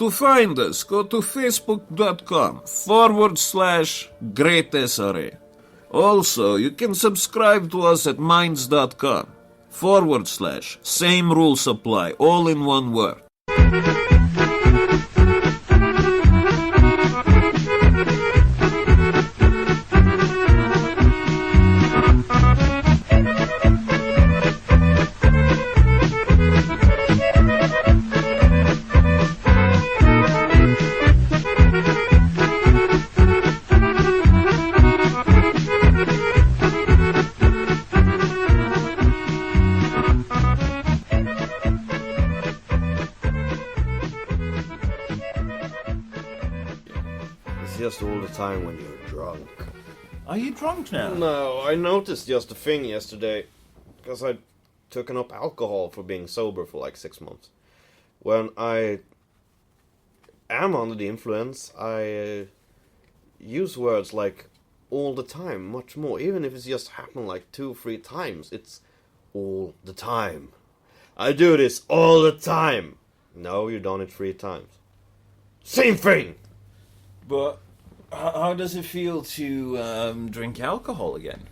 To find us, go to facebook.com/GreatSRA. Also, you can subscribe to us at minds.com/same rules apply, all in one word. Just all the time when you're drunk. Are you drunk now? No, I noticed just a thing yesterday, because I took up alcohol for being sober for like 6 months. When I am under the influence, I use words like all the time, much more. Even if it's just happened like 2 or 3 times, it's all the time. I do this all the time. No, you've done it 3 times. Same thing! But how does it feel to drink alcohol again?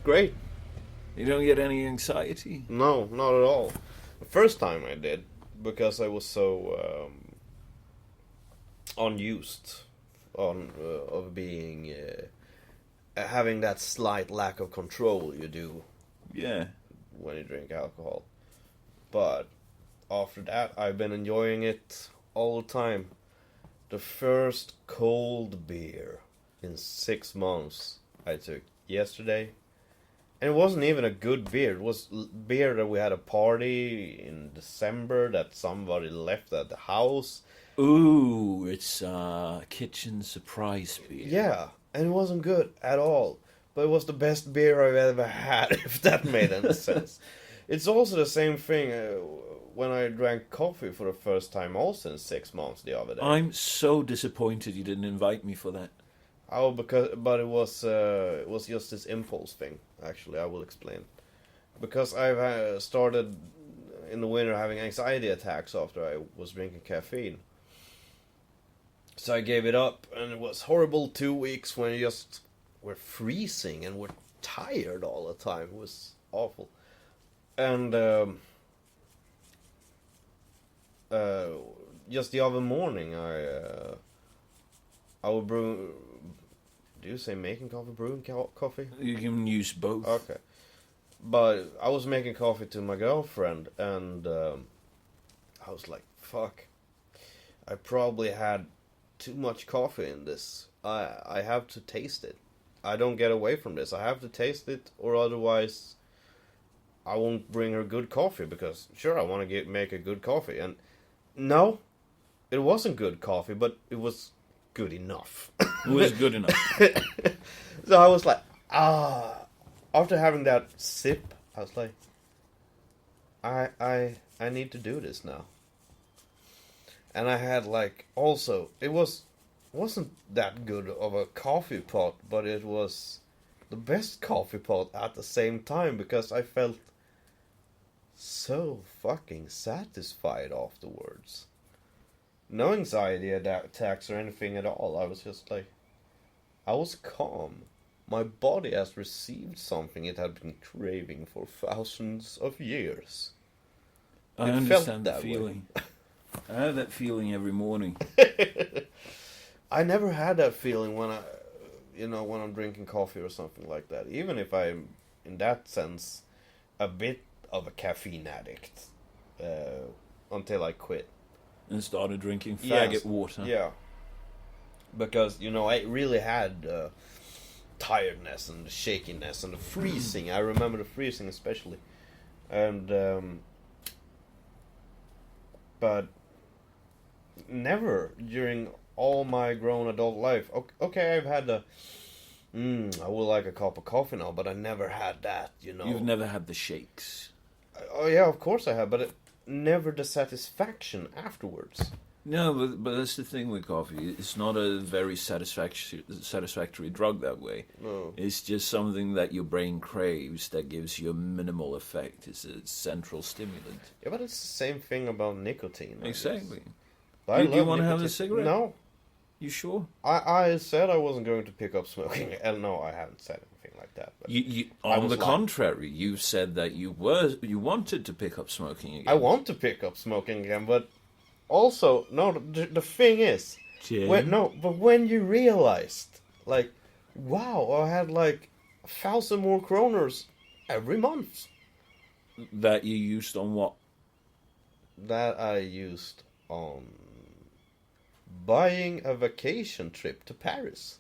Great. You don't get any anxiety? No, not at all. The first time I did, because I was so unused of being having that slight lack of control you do. Yeah. When you drink alcohol. But after that, I've been enjoying it all the time. The first cold beer in 6 months I took yesterday. And it wasn't even a good beer. It was beer that we had a party in December that somebody left at the house. Ooh, it's kitchen surprise beer. Yeah, and it wasn't good at all. But it was the best beer I've ever had, if that made any sense. It's also the same thing when I drank coffee for the first time also in 6 months the other day. I'm so disappointed you didn't invite me for that. Oh, but it was just this impulse thing. Actually, I will explain. Because I've started in the winter having anxiety attacks after I was drinking caffeine. So I gave it up, and it was horrible 2 weeks when you just were freezing and were tired all the time. It was awful. And just the other morning, I would brew. Do you say making coffee, brewing coffee? You can use both. Okay, but I was making coffee to my girlfriend, and I was like, "Fuck! I probably had too much coffee in this. I have to taste it. I don't get away from this. I have to taste it, or otherwise." I won't bring her good coffee, because sure, I want to make a good coffee. And no, it wasn't good coffee, but it was good enough. It was good enough. So I was like, after having that sip, I was like, I need to do this now. And I had like, also, it wasn't that good of a coffee pot, but it was the best coffee pot at the same time, because I felt so fucking satisfied afterwards. No anxiety attacks or anything at all. I was just like, I was calm. My body has received something it had been craving for thousands of years. I understand that feeling. I have that feeling every morning. I never had that feeling when I'm drinking coffee or something like that. Even if I'm, in that sense, a bit of a caffeine addict. Until I quit. And started drinking faggot water. Yeah. Because, I really had tiredness and the shakiness and the freezing. I remember the freezing especially. And, but never during all my grown adult life. Okay, I've had I would like a cup of coffee now, but I never had that, You've never had the shakes. Oh yeah, of course I have, but never the satisfaction afterwards. No, but that's the thing with coffee. It's not a very satisfactory drug that way. No. It's just something that your brain craves that gives you a minimal effect. It's a central stimulant. Yeah, but it's the same thing about nicotine. I Exactly. guess. But I You love want to have a nicotine. cigarette? No. You sure? I said I wasn't going to pick up smoking. No, I haven't said anything like that. But On was the lying. contrary, you said that you wanted to pick up smoking again. I want to pick up smoking again, but also, no, the thing is, Jim? but when you realized, like, wow, I had like 1,000 more kroners every month That you used on what? that I used on buying a vacation trip to Paris.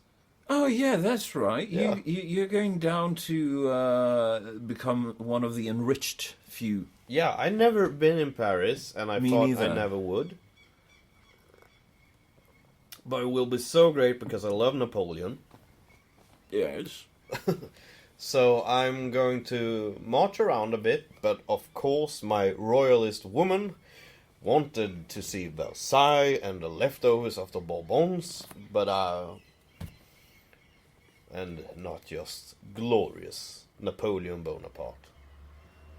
Oh yeah, that's right. Yeah. You're going down to become one of the enriched few. Yeah, I never been in Paris, and I Me thought neither. I never would. But it will be so great because I love Napoleon. Yes. So I'm going to march around a bit, but of course my royalist woman wanted to see Versailles and the leftovers of the Bourbons, but and not just glorious Napoleon Bonaparte.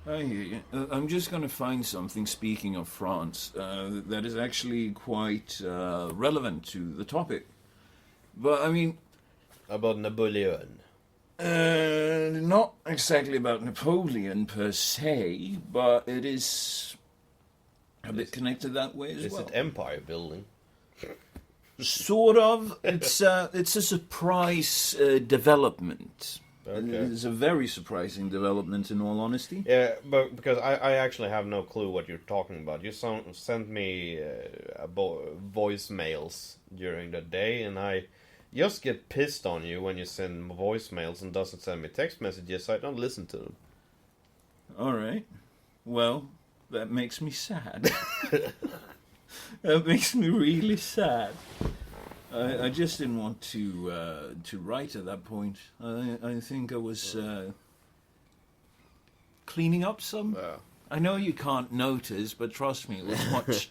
I hear you. I'm just going to find something, speaking of France, that is actually quite relevant to the topic. But, I mean, About Napoleon. not exactly about Napoleon per se, but it is a bit connected that way as Is well. it empire building? Sort of. It's a surprise development. Okay. It's a very surprising development, in all honesty. Yeah, but because I actually have no clue what you're talking about. You sent me voicemails during the day, and I just get pissed on you when you send voicemails and doesn't send me text messages, so I don't listen to them. All right. Well, that makes me sad. That makes me really sad. I just didn't want to write at that point. I think I was cleaning up some. I know you can't notice, but trust me, it was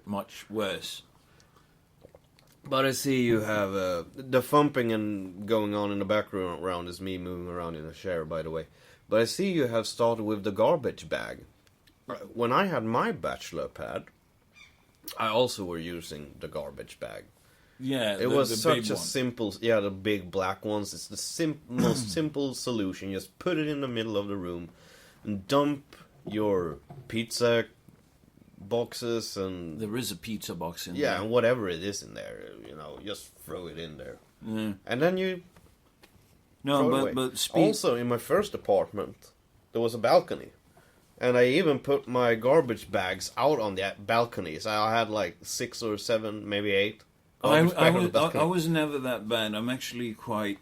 much worse. But I see you have the thumping and going on in the background is me moving around in a chair, by the way. But I see you have started with the garbage bag. When I had my bachelor pad, I also were using the garbage bag. Yeah, It was the such big a one. simple, the big black ones. It's the most simple solution. Just put it in the middle of the room and dump your pizza boxes and There is a pizza box in there. yeah, and whatever it is in there, just throw it in there, Yeah. and then you No, throw it away. but Also, in my first apartment, there was a balcony, and I even put my garbage bags out on the balcony. So I had like 6 or 7, maybe 8. garbage bags on the balcony. I was never that bad. I'm actually quite,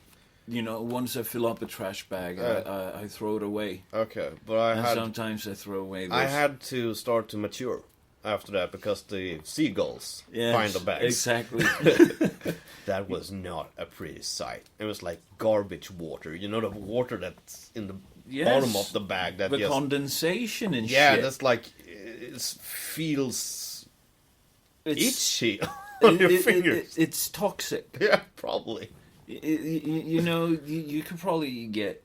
once I fill up a trash bag, I throw it away. Okay, but And sometimes I throw away those. I had to start to mature after that because the seagulls Yes, find the bags. Exactly. That was not a pretty sight. It was like garbage water. You know, the water that's in the Yes. bottom of the bag. That The just, condensation and yeah, shit. that's like it feels It's, itchy on your fingers. it's toxic. Yeah, probably. You could probably get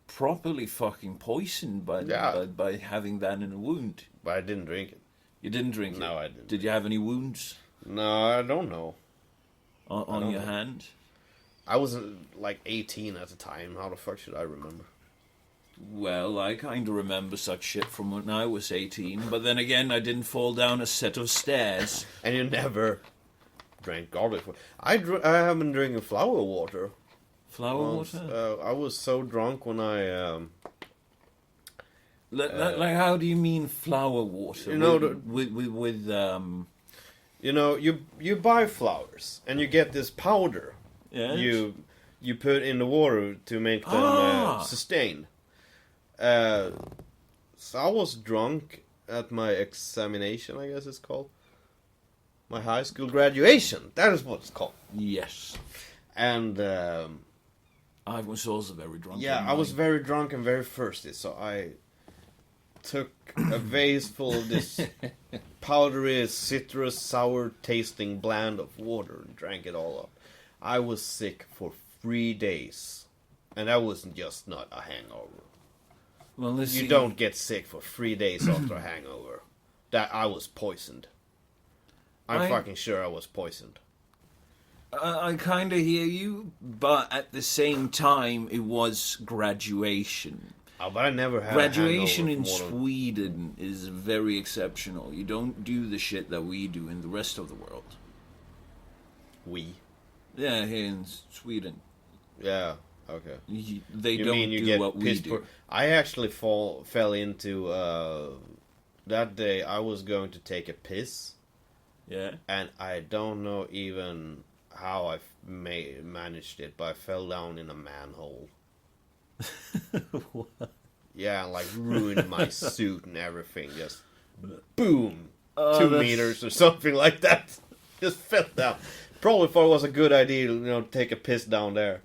properly fucking poisoned by having that in a wound. But I didn't drink it. You didn't drink it? No, I didn't. Did you have any wounds No, I don't know. on your hand? I was like 18 at the time. How the fuck should I remember? Well, I kind of remember such shit from when I was 18, but then again, I didn't fall down a set of stairs. And you never drank garbage water. I have been drinking flower water. Flower once. water? I was so drunk when I... Like, how do you mean flower water? You know, you buy flowers and you get this powder. yes? You put in the water to make them sustain. So I was drunk at my examination, I guess it's called. My high school graduation. That is what it's called. Yes. And I was also very drunk. yeah, on I was mine. very drunk and very thirsty, so took a vase full of this powdery, citrus, sour-tasting blend of water and drank it all up. I was sick for 3 days. And that wasn't just not a hangover. Well, You don't get sick for 3 days after a hangover. That I was poisoned. I'm fucking sure I was poisoned. I kind of hear you, but at the same time, it was graduation. Oh, but I never had Graduation a in hangover for more than... Sweden is very exceptional. You don't do the shit that we do in the rest of the world. We? Yeah, here in Sweden. Yeah, okay. They You don't mean you do get what we pissed do. for... I actually fell into... that day I was going to take a piss. Yeah. And I don't know even how I managed it, but I fell down in a manhole. What? Yeah, like ruined my suit and everything. Just boom, 2 that's- meters or something like that. Just fell down. Probably thought it was a good idea to take a piss down there.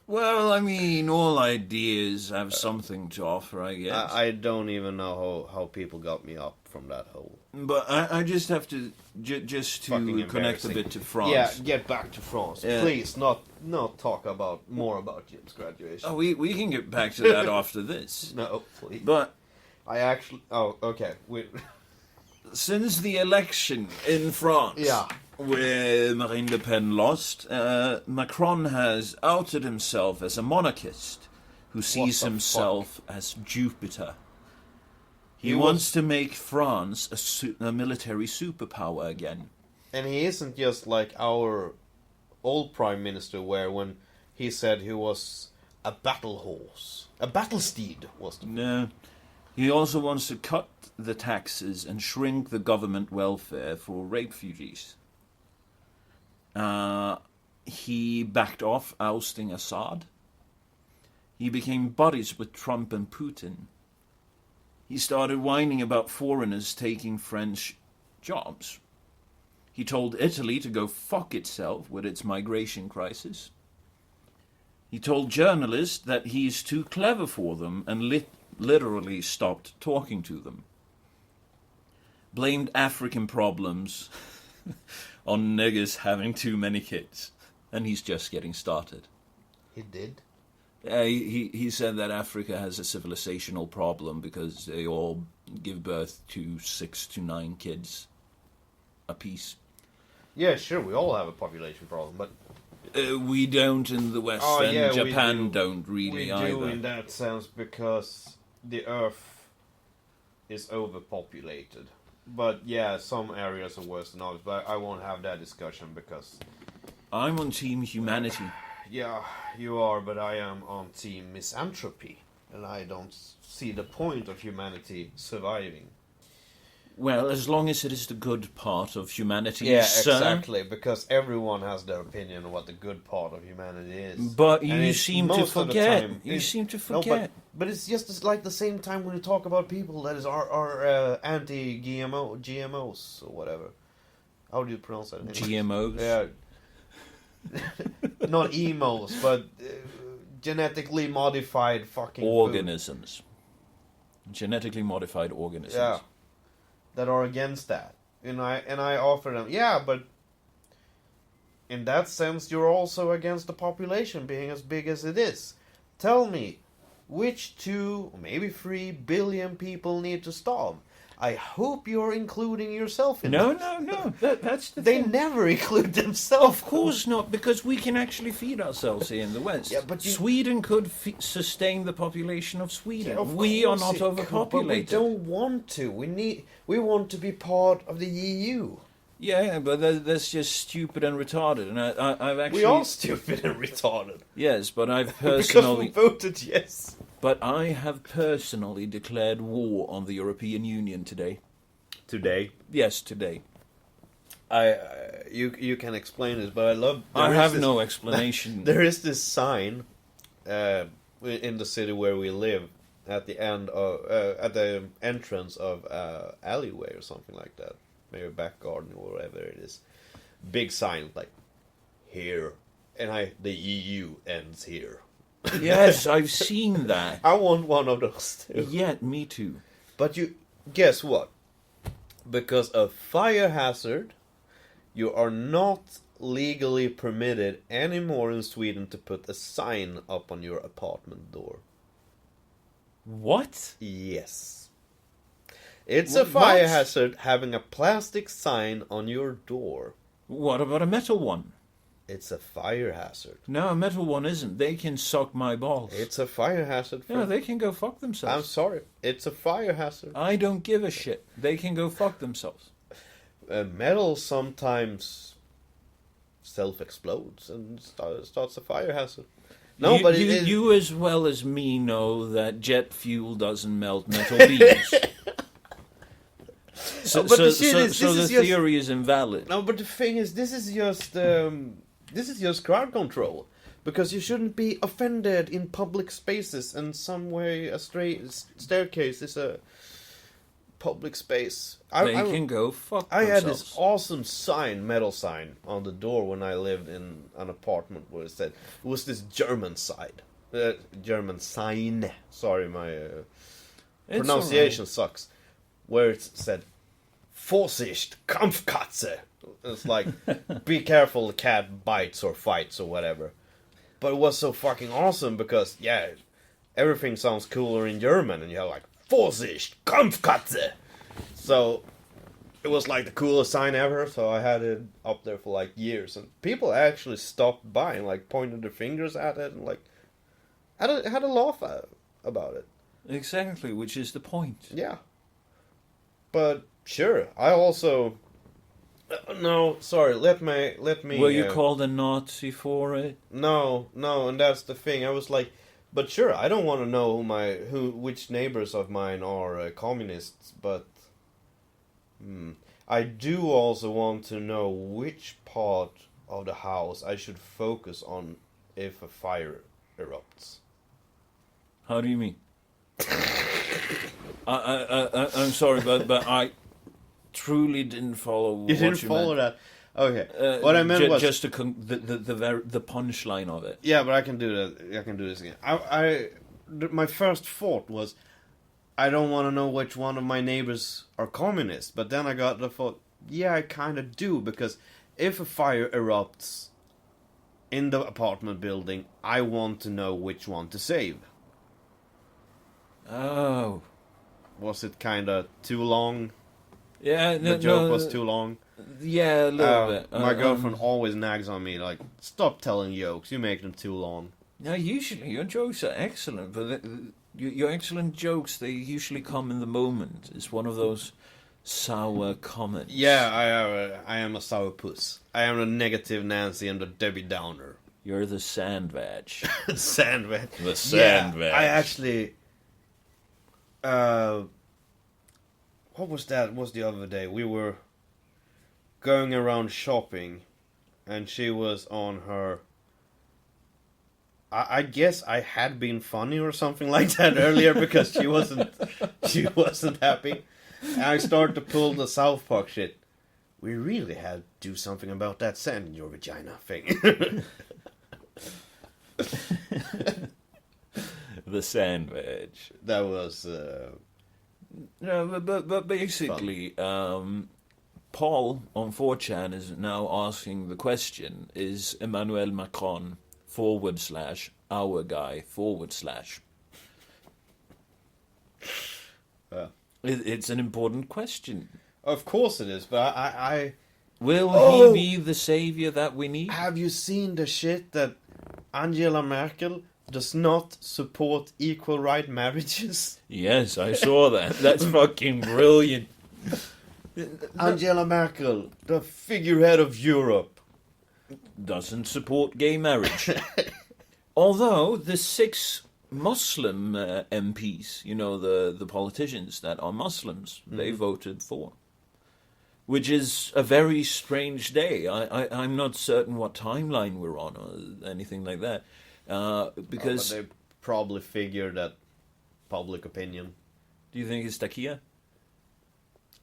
Well, I mean, all ideas have something to offer, I guess. I don't even know how people got me up from that hole. But I just have to just to Fucking connect a embarrassing. bit to France. Yeah, get back to France, Yeah. please. Not talk more about Jim's graduation. Oh, we can get back to that after this. No, please. But I actually. Oh, okay. since the election in France, Yeah. where Marine Le Pen lost, Macron has outed himself as a monarchist who sees the himself as Jupiter. He He wants to make France a military superpower again. And he isn't just like our old prime minister, where when he said he was a battle horse, a battle steed was the... No. He also wants to cut the taxes and shrink the government welfare for refugees. He backed off ousting Assad. He became buddies with Trump and Putin. He started whining about foreigners taking French jobs. He told Italy to go fuck itself with its migration crisis. He told journalists that he's too clever for them and literally stopped talking to them. Blamed African problems on niggers having too many kids. And he's just getting started. He did? He said that Africa has a civilizational problem because they all give birth to 6 to 9 kids apiece. Yeah, sure, we all have a population problem, but... We don't in the West, Oh, and yeah, we Japan do. don't really we either. do in that sense because the Earth is overpopulated. But yeah, some areas are worse than others, but I won't have that discussion because... I'm on Team Humanity. Yeah, you are, but I am on team misanthropy, and I don't see the point of humanity surviving. Well, as long as it is the good part of humanity, Yeah, sir. exactly, because everyone has their opinion on what the good part of humanity is. But And you it's seem to most of the forget. time- You seem to No, forget. but it's just like the same time when you talk about people that are anti-GMOs or whatever. How do you pronounce that? GMOs? Yeah. Not emos, but genetically modified fucking food. Organisms. Genetically modified organisms. Yeah. That are against that. And I offer them, yeah, but in that sense you're also against the population being as big as it is. Tell me, which 2, or maybe 3 billion people need to starve? I hope you're including yourself in No, that. no. That's the They thing. never include themselves. Of course not, because we can actually feed ourselves here in the West. Yeah, but Sweden could sustain the population of Sweden. Yeah, of we are course not it could, overpopulated. But we don't want to. We want to be part of the EU. Yeah, but that's just stupid and retarded. And I've actually... We are stupid and retarded. Yes, but I've Because we personally... voted yes. But I have personally declared war on the European Union today. Today. Yes, today. You can explain this, but I love... I have no explanation. There is this sign in the city where we live at the end of at the entrance of alleyway or something like that, maybe back garden or whatever it is. Big sign like here, and the EU ends here. Yes, I've seen that. I want one of those too. Yeah, me too. But you guess what? Because of fire hazard, you are not legally permitted anymore in Sweden to put a sign up on your apartment door. What? Yes. It's a What? fire hazard having a plastic sign on your door. What about a metal one? It's a fire hazard. No, a metal one isn't. They can suck my balls. It's a fire hazard. No, they can go fuck themselves. I'm sorry. It's a fire hazard. I don't give a shit. They can go fuck themselves. Metal sometimes self-explodes and starts a fire hazard. No, you, but you as well as me know that jet fuel doesn't melt metal beams. So the theory is invalid. No, but the thing is, this is just crowd control, because you shouldn't be offended in public spaces, and some way a staircase is a public space. They can go fuck I themselves. had this awesome metal sign on the door when I lived in an apartment where it said, it was this German German sign. Sorry, my pronunciation sucks. Where it said, Vorsicht, Kampfkatze. It's like, be careful, the cat bites or fights or whatever. But it was so fucking awesome because, yeah, everything sounds cooler in German, and you have like, Vorsicht, Kampfkatze. So it was like the coolest sign ever, so I had it up there for like years, and people actually stopped by and like pointed their fingers at it and like had a laugh about it. Exactly, which is the point. Yeah. But sure, I also no, sorry, let me Were you called a Nazi for it? No, and that's the thing. I was like, but sure, I don't want to know which neighbors of mine are communists, but I do also want to know which part of the house I should focus on if a fire erupts. How do you mean? I'm sorry, but I truly didn't follow what you meant. You didn't follow that? Okay. What I meant was just the punchline of it. Yeah, but I can do that. I can do this again. My first thought was, I don't want to know which one of my neighbors are communist. But then I got the thought, yeah, I kind of do, because if a fire erupts in the apartment building, I want to know which one to save. Oh. Was it kind of too long? Yeah, The joke was too long. Yeah, a little bit. My girlfriend always nags on me, like, stop telling jokes, you make them too long. No, usually your jokes are excellent, but your excellent jokes, they usually come in the moment. It's one of those sour comments. Yeah, I am a sourpuss. I am a negative Nancy and a Debbie Downer. You're the sandwich. Sandwich. The sandwich. Yeah, I actually... what was that? Was the other day? We were going around shopping, and she was on her... I guess I had been funny or something like that earlier, because she wasn't happy. And I started to pull the South Park shit. We really had to do something about that sand in your vagina thing. The sandwich. That was... No, but basically, Paul on 4chan is now asking the question, is Emmanuel Macron / our guy / It's an important question. Of course it is, but I Will he be the savior that we need? Have you seen the shit that Angela Merkel does not support equal right marriages? Yes, I saw that. That's fucking brilliant. Angela Merkel, the figurehead of Europe, doesn't support gay marriage. Although the 6 Muslim MPs, you know, the politicians that are Muslims, they voted for. Which is a very strange day. I'm not certain what timeline we're on or anything like that. Because but they probably figured that public opinion. Do you think it's Takia?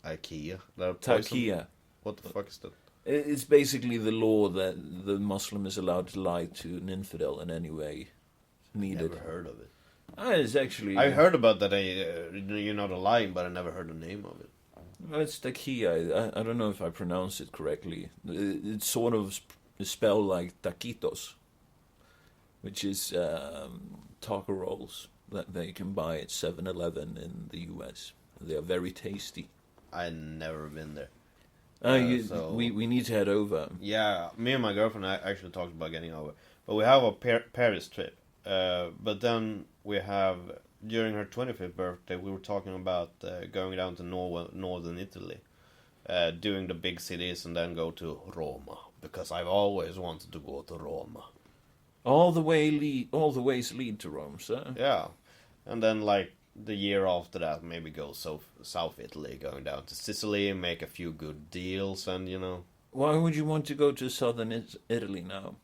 IKEA? Takia. What the fuck is that? It's basically the law that the Muslim is allowed to lie to an infidel in any way. needed. Never heard of it. It's actually... I heard about that, you know, the line, but I never heard the name of it. Well, it's taquilla. I don't know if I pronounce it correctly. It's sort of spelled like taquitos, which is taco rolls that they can buy at 7-Eleven in the US. They are very tasty. I've never been there. So we need to head over. Yeah, me and my girlfriend actually talked about getting over. But we have a Paris trip. But then we have, during her 25th birthday, we were talking about going down to northern Italy. Doing the big cities and then go to Roma. Because I've always wanted to go to Roma. All the ways lead to Rome, sir. Yeah. And then, like, the year after that, maybe go South Italy, going down to Sicily, make a few good deals, and, you know. Why would you want to go to southern Italy now?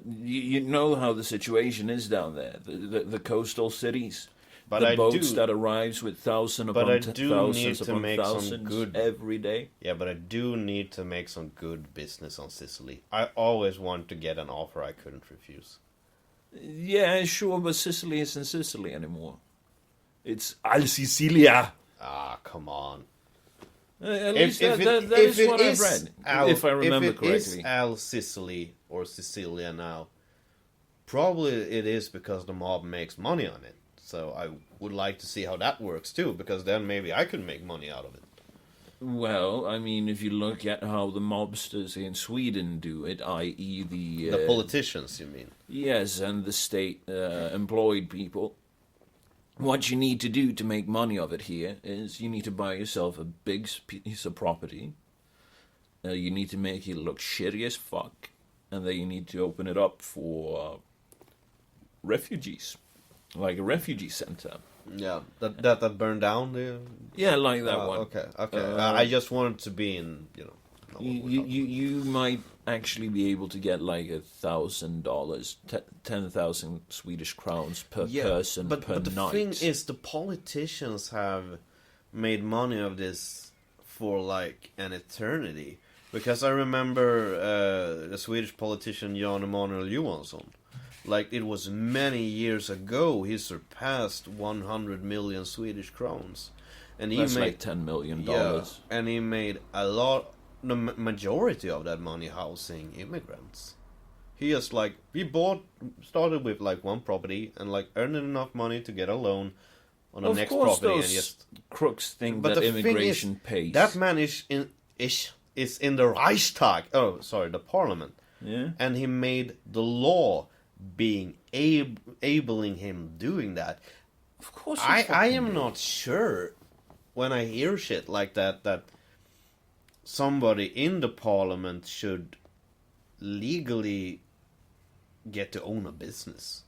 You know how the situation is down there. The coastal cities. But the I boats do, that arrives with thousands upon thousands every day. Yeah, but I do need to make some good business on Sicily. I always want to get an offer I couldn't refuse. Yeah, sure, but Sicily isn't Sicily anymore. It's Al Sicilia. Ah, come on. At least that is what I've read, if I remember correctly. If it is Al Sicily or Sicilia now, probably it is because the mob makes money on it. So I would like to see how that works too, because then maybe I could make money out of it. Well, I mean, if you look at how the mobsters in Sweden do it, i.e. the politicians, you mean? Yes, and the state employed people. What you need to do to make money of it here is you need to buy yourself a big piece of property. You need to make it look shitty as fuck. And then you need to open it up for refugees. Like a refugee center. Yeah, that burned down? Yeah, like that one. Okay. I just wanted to be in, you know. You might actually be able to get like $1,000, 10,000 Swedish crowns per person per night. But the thing is, the politicians have made money of this for like an eternity. Because I remember the Swedish politician Jan Emanuel Johansson. Like, it was many years ago, he surpassed 100 million Swedish crowns. And That's like $10 million. Yeah, and he made a lot, the majority of that money housing immigrants. He just like, started with like one property and like earned enough money to get a loan on the next property. Those and just crooks think that immigration pays. That man is in the Reichstag. Oh, sorry, the parliament. Yeah. And he made the law being enabling him doing that. Of course, I am not sure when I hear shit like that somebody in the parliament should legally get to own a business.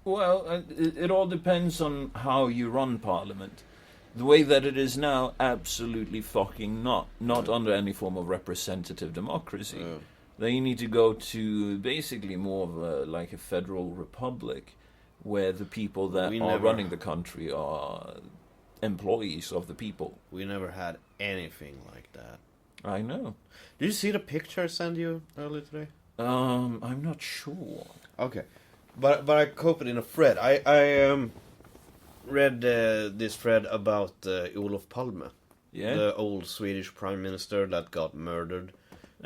Well, it all depends on how you run parliament. The way that it is now, absolutely fucking not. Not under any form of representative democracy. Yeah. Then you need to go to basically more of like a federal republic, where the people that are running the country are employees of the people. We never had anything like that. I know. Did you see the picture I sent you earlier today? I'm not sure. Okay, but I copied in a thread. I read this thread about Olof Palme, the old Swedish prime minister that got murdered.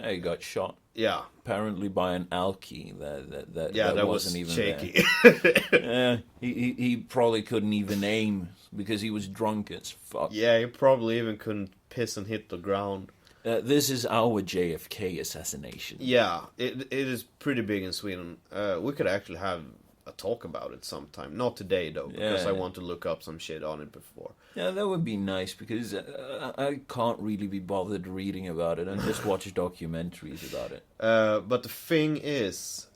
He got shot. Yeah, apparently by an alky that wasn't even shaky. There. He probably couldn't even aim because he was drunk as fuck. Yeah, he probably even couldn't piss and hit the ground. This is our JFK assassination. Yeah, it is pretty big in Sweden. We could actually have a talk about it sometime. Not today, though, because I want to look up some shit on it before. Yeah, that would be nice, because I can't really be bothered reading about it and just watch documentaries about it. But the thing is,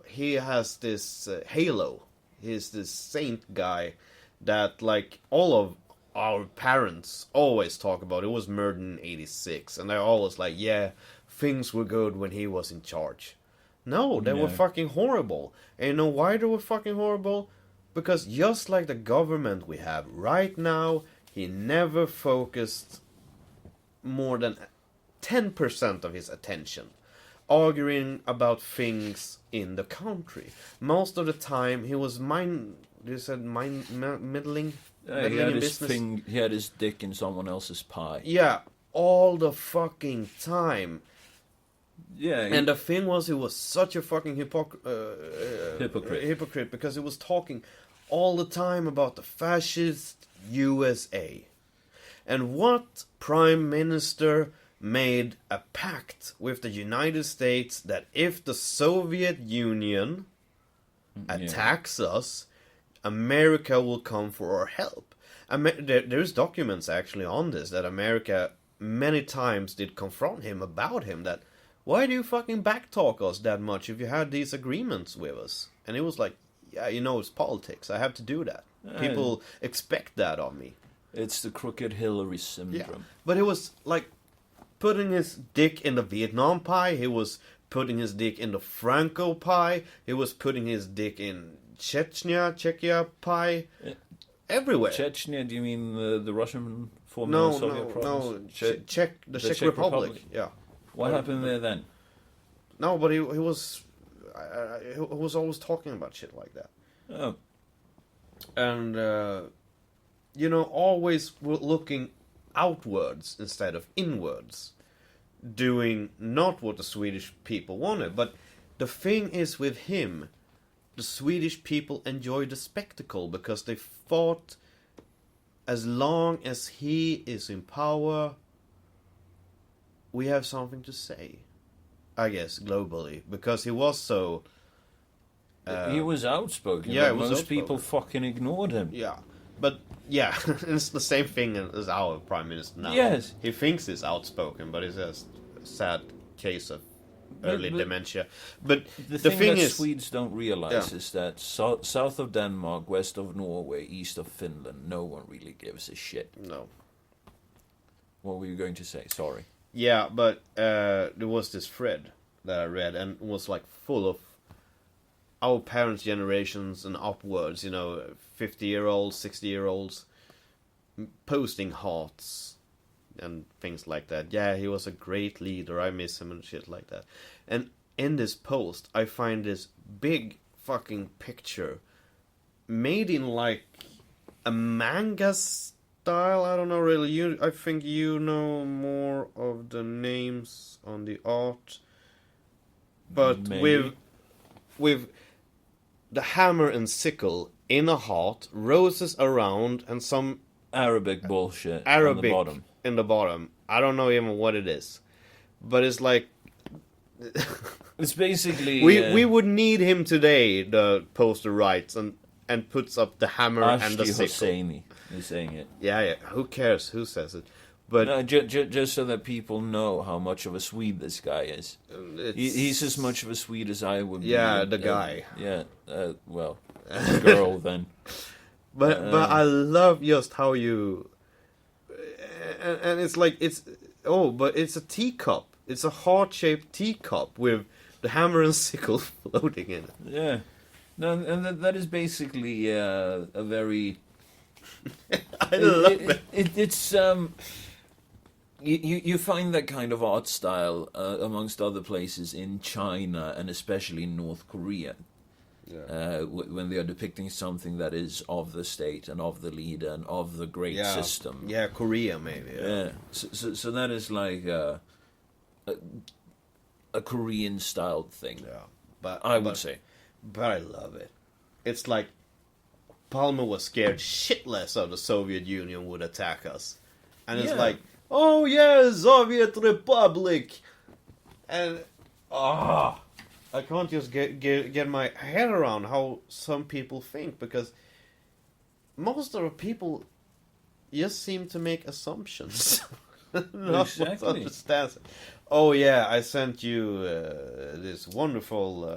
he has this halo. He's this saint guy that, like, all of our parents always talk about. It was murdered in 86, and they're always like, yeah, things were good when he was in charge. No, they were fucking horrible. And you know why they were fucking horrible? Because just like the government we have right now, he never focused more than 10% of his attention arguing about things in the country. Most of the time, he was middling He had in his business. he had his dick in someone else's pie. Yeah, all the fucking time. Yeah, And the thing was, he was such a fucking hypocrite. because he was talking all the time about the fascist USA. And what prime minister made a pact with the United States that if the Soviet Union attacks us, America will come for our help? There's documents actually on this, that America many times did confront him about him, that why do you fucking backtalk us that much if you had these agreements with us? And he was like, yeah, you know, it's politics. I have to do that. People expect that of me. It's the crooked Hillary syndrome. Yeah. But he was like putting his dick in the Vietnam pie. He was putting his dick in the Franco pie. He was putting his dick in Czechia pie. Everywhere. Chechnya? Do you mean the Russian former No, Soviet no, province? no. The Czech Republic. Yeah. What happened there then? No, but he was always talking about shit like that. Oh. And you know, always looking outwards instead of inwards, doing not what the Swedish people wanted. But the thing is, with him, the Swedish people enjoy the spectacle because they thought, as long as he is in power, we have something to say, I guess, globally, because he was so... he was outspoken, yeah, but most outspoken. people fucking ignored him. Yeah, but, yeah, it's the same thing as our Prime Minister now. Yes. He thinks he's outspoken, but it's a sad case of early dementia. But The the thing thing that is... Swedes don't realize is that south of Denmark, west of Norway, east of Finland, no one really gives a shit. No. What were you going to say? Sorry. Yeah, but there was this thread that I read, and it was like full of our parents' generations and upwards, you know, 50-year-olds, 60-year-olds, posting hearts and things like that. Yeah, he was a great leader, I miss him and shit like that. And in this post, I find this big fucking picture made in like a manga style. I don't know really. I think you know more of the names on the art, but Maybe. with the hammer and sickle in a heart, roses around, and some Arabic bullshit Arabic on the bottom. in the bottom. I don't know even what it is, but it's like It's basically we would need him today. The poster writes and puts up the hammer and the Ashti sickle. Hosseini is saying it. Yeah. Who cares who says it? But No, just so that people know how much of a Swede this guy is. He's as much of a Swede as I would be. Yeah, the guy. Yeah, well, the girl then. But I love just how you, and it's like but it's a teacup. It's a heart-shaped teacup with the hammer and sickle floating in it. Yeah, no, and that is basically a very. I love it. It's You find that kind of art style amongst other places in China and especially in North Korea. Yeah. When they are depicting something that is of the state and of the leader and of the great system. Yeah, Korea maybe. Yeah. So that is like a Korean styled thing. Yeah. But I would say. But I love it. It's like Palmer was scared shitless of the Soviet Union would attack us. And it's like, oh yeah, Soviet Republic! And, I can't just get my head around how some people think, because most of the people just seem to make assumptions. Not Exactly. understands it. Oh yeah, I sent you this wonderful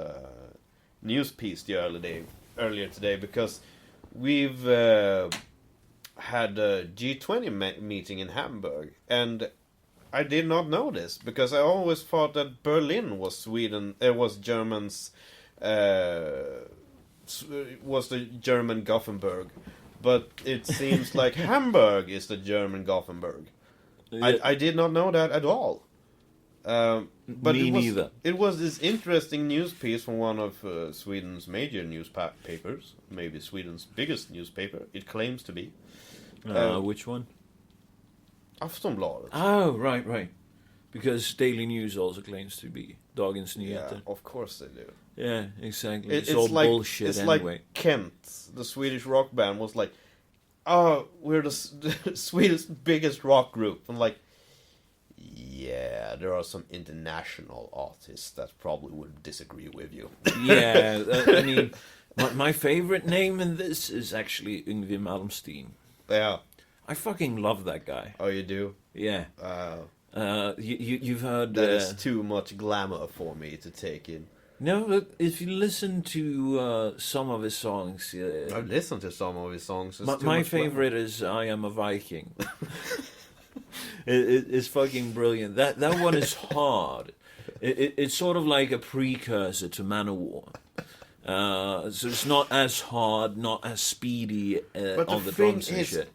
news piece earlier today, because we've had a G20 meeting in Hamburg, and I did not know this, because I always thought that Berlin was Sweden. It was Germans. Was the German Gothenburg, but it seems like Hamburg is the German Gothenburg. I did not know that at all. But Me neither. It was this interesting news piece from one of Sweden's major newspapers, maybe Sweden's biggest newspaper. It claims to be. Which one? Aftonbladet. Oh, right. Because Daily News also claims to be Dagens Nyheter. Yeah, of course they do. Yeah, exactly. It's all like, bullshit it's anyway. Like Kent, the Swedish rock band, was like, "Oh, we're the Swedish biggest rock group." I'm like, yeah, there are some international artists that probably would disagree with you. Yeah, I mean, my favorite name in this is actually Yngwie Malmsteen. Yeah. I fucking love that guy. Oh, you do? Yeah. You've heard... That is too much glamour for me to take in. No, but if you listen to some of his songs... I've listened to some of his songs. My favorite is I Am a Viking. It's fucking brilliant. That one is hard. It's sort of like a precursor to Manowar. So it's not as hard, not as speedy on the drums and shit.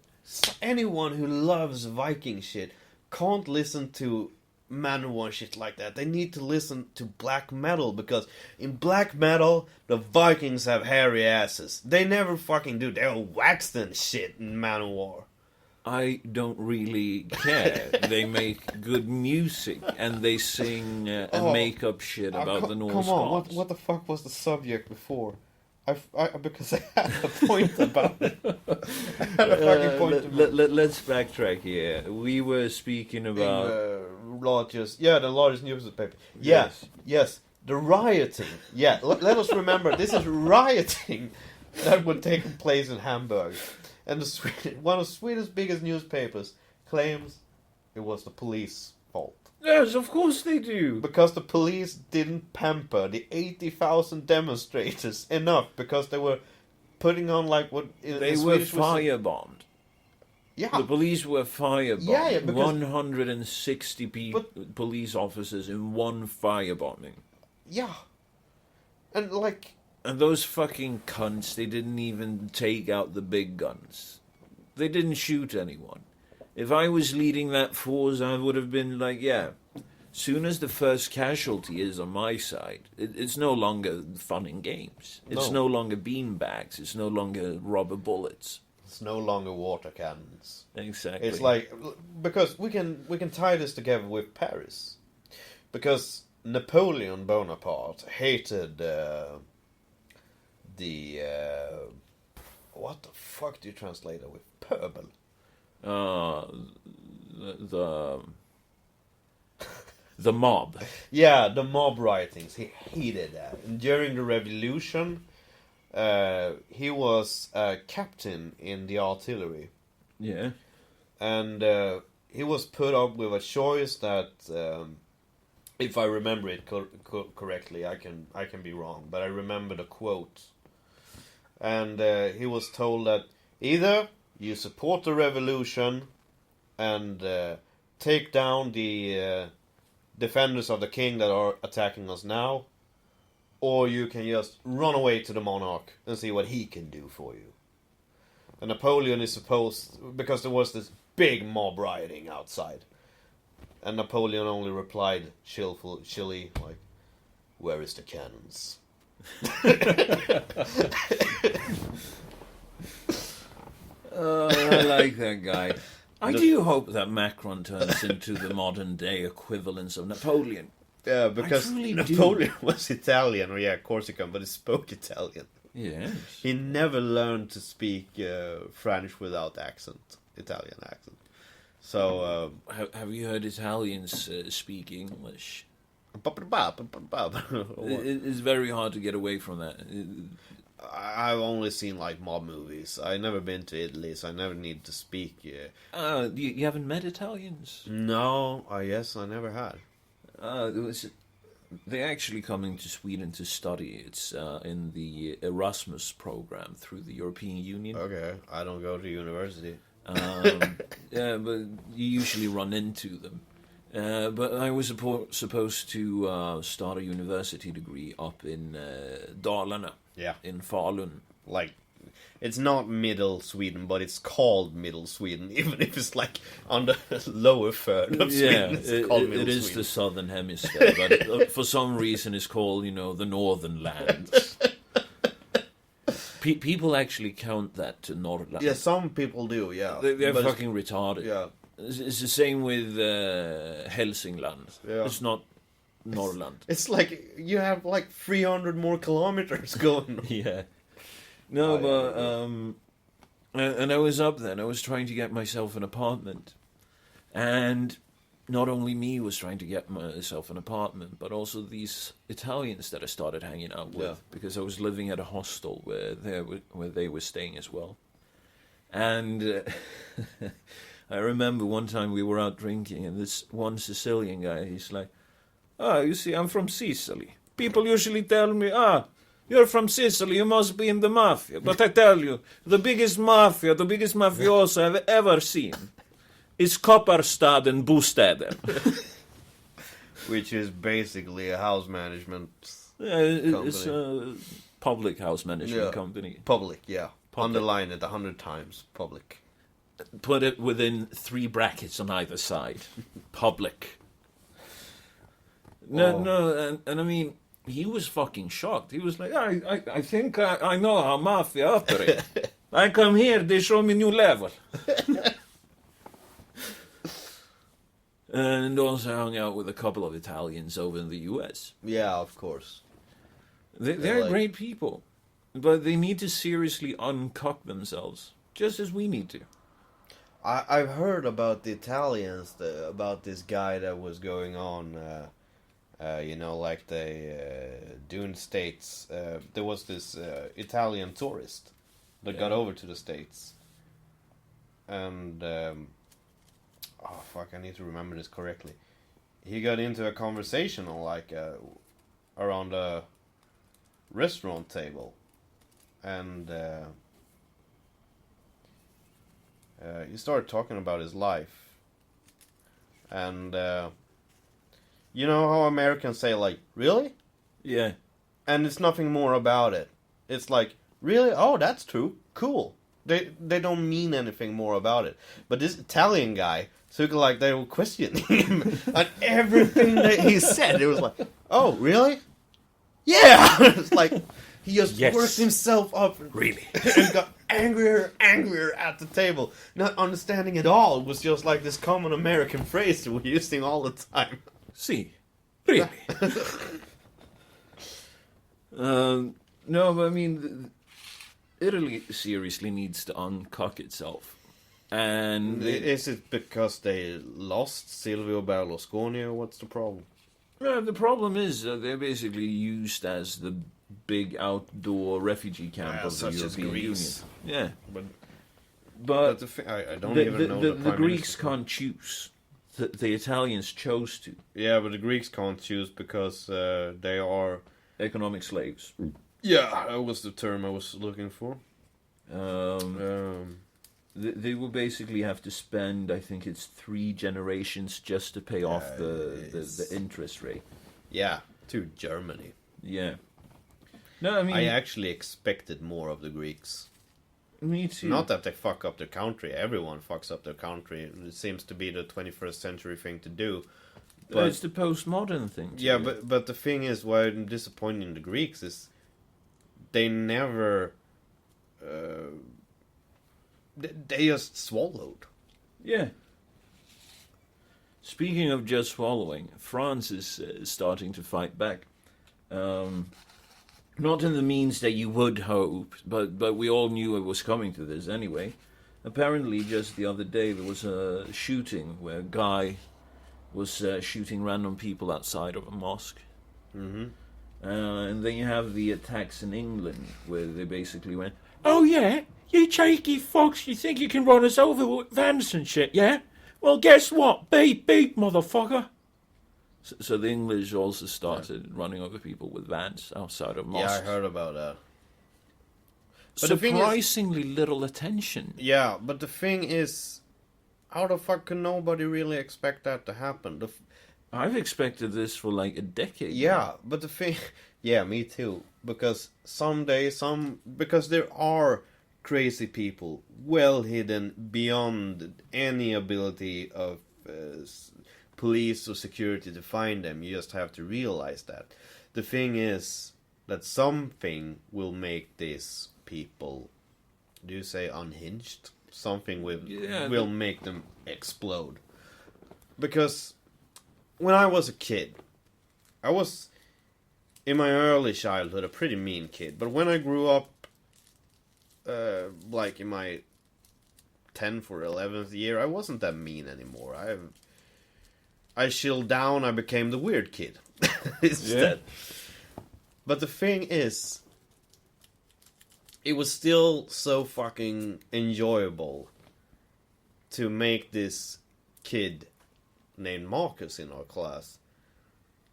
Anyone who loves Viking shit can't listen to Manowar shit like that. They need to listen to black metal, because in black metal the Vikings have hairy asses. They never fucking do. They're waxed and shit in Manowar. I don't really care. They make good music and they sing and make up shit about the Norse Come on, gods. what the fuck was the subject before? Because I had a point about it. I had a fucking point about it. Let's backtrack here. We were speaking about... the largest newspaper. Yes. The rioting. Yeah, let us remember, this is rioting that would take place in Hamburg. And one of Sweden's biggest newspapers claims it was the police fault. Yes, of course they do. Because the police didn't pamper the 80,000 demonstrators enough, because they were putting on like what... They were firebombed. Yeah. The police were firebombed. Yeah, because... 160 police officers in one firebombing. Yeah. And like... And those fucking cunts, they didn't even take out the big guns. They didn't shoot anyone. If I was leading that force, I would have been like, yeah, soon as the first casualty is on my side, it's no longer fun and games. It's no longer beanbags. It's no longer rubber bullets. It's no longer water cannons. Exactly. It's like, because we can tie this together with Paris. Because Napoleon Bonaparte hated... what the fuck do you translate it with? Pöbel. The mob. Yeah, the mob riotings. He hated that. And during the revolution, he was a captain in the artillery. Yeah. And he was put up with a choice that, if I remember it correctly, I can be wrong, but I remember the quote. And he was told that either you support the revolution and take down the defenders of the king that are attacking us now, or you can just run away to the monarch and see what he can do for you. And Napoleon is supposed, because there was this big mob rioting outside, and Napoleon only replied chilly, like, "Where is the cannons?" I like that guy. I do hope that Macron turns into the modern day equivalence of Napoleon. Yeah, because Napoleon was Italian, or Corsican, but he spoke Italian. Yes. He never learned to speak French without Italian accent. So have you heard Italians speak English? It's very hard to get away from that. I've only seen like mob movies. I've never been to Italy, so I never need to speak. You haven't met Italians? No, yes, I never had. They're actually coming to Sweden to study. It's in the Erasmus program through the European Union. Okay, I don't go to university. Yeah, but you usually run into them. But I was supposed to start a university degree up in Dalarna. Yeah. In Falun. Like it's not middle Sweden, but it's called middle Sweden, even if it's like on the lower third of Sweden. It's called middle it is Sweden. the southern hemisphere, but for some reason it's called, the northern lands. People actually count that to Norrland. Yeah, some people do. Yeah, They're But fucking retarded. yeah. It's the same with Hälsingland. Yeah. It's not Norrland. It's like you have like 300 more kilometers going. Yeah. No, and I was up then. I was trying to get myself an apartment. And not only me was trying to get myself an apartment, but also these Italians that I started hanging out with. Yeah. Because I was living at a hostel where they were staying as well. And I remember one time we were out drinking, and this one Sicilian guy, he's like, you see, I'm from Sicily. People usually tell me, you're from Sicily, you must be in the mafia. But I tell you, the biggest mafioso I've ever seen is Kopparstad and Bostäder. Which is basically a house management It's a public house management company. Public, yeah. Public. Underline it 100 times. Public. Put it within 3 brackets on either side. Public. No, and I mean, he was fucking shocked. He was like, I think I know how mafia operate. I come here, they show me new level. And also hung out with a couple of Italians over in the US. Yeah, of course. They're like- great people. But they need to seriously uncock themselves. Just as we need to. I've heard about the Italians, about this guy that was going on, like the Dune States. There was this Italian tourist that got over to the States. And, I need to remember this correctly. He got into a conversation on, around a restaurant table. And, he started talking about his life. And, you know how Americans say, like, really? Yeah. And it's nothing more about it. It's like, really? Oh, that's true. Cool. They don't mean anything more about it. But this Italian guy took like they were questioning him on everything that he said. It was like, oh, really? Yeah! It's like, he just worked himself up. Really? And got angrier at the table. Not understanding at all. It was just like this common American phrase that we're using all the time. See, really? No, but I mean, Italy seriously needs to uncock itself. And Is it because they lost Silvio Berlusconi, or what's the problem? the problem is they're basically used as the big outdoor refugee camp of the such as European Union. Greece. Yeah, But but I don't even know the the Prime Greeks Minister. can't choose. The Italians chose to. Yeah, but the Greeks can't choose because they are... Economic slaves. Yeah, that was the term I was looking for. They will basically have to spend, I think it's 3 generations just to pay off the interest rate. Yeah, to Germany. Yeah. No, I mean... I actually expected more of the Greeks. Me too. Not that they fuck up their country. Everyone fucks up their country. It seems to be the 21st century thing to do. But it's the postmodern thing. Yeah, but the thing is, why I'm disappointed in the Greeks is they never... they just swallowed. Yeah. Speaking of just swallowing, France is starting to fight back. Not in the means that you would hope, but we all knew it was coming to this anyway. Apparently, just the other day, there was a shooting where a guy was shooting random people outside of a mosque. Mm-hmm. And then you have the attacks in England, where they basically went, "Oh yeah, you cheeky fox, you think you can run us over with vans and shit, yeah? Well, guess what? Beep, beep, motherfucker." So the English also started running over people with vans outside of mosques. Yeah, I heard about that. But the thing is- Surprisingly little attention. Yeah, but the thing is, how the fuck can nobody really expect that to happen? I've expected this for like a decade. Yeah, but the thing... Yeah, me too. Because someday, because there are crazy people, well hidden beyond any ability of police or security to find them. You just have to realize that. The thing is that something will make these people, do you say unhinged? Something will make them explode. Because when I was a kid, I was, in my early childhood, a pretty mean kid. But when I grew up, like in my 10th or 11th year, I wasn't that mean anymore. I chilled down, I became the weird kid instead. Yeah. But the thing is, it was still so fucking enjoyable to make this kid named Marcus in our class.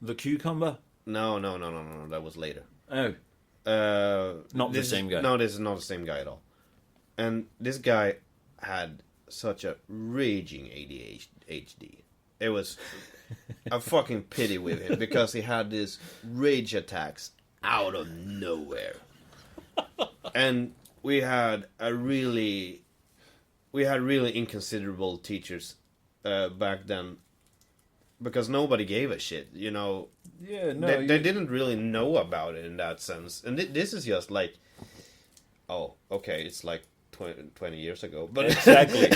The cucumber? No, that was later. Oh. Not the same guy. No, this is not the same guy at all. And this guy had such a raging ADHD. It was a fucking pity with him because he had these rage attacks out of nowhere. And we had really inconsiderable teachers back then because nobody gave a shit, you know. Yeah, no. They didn't really know about it in that sense. And this is just like, oh, okay, it's like 20 years ago. But exactly.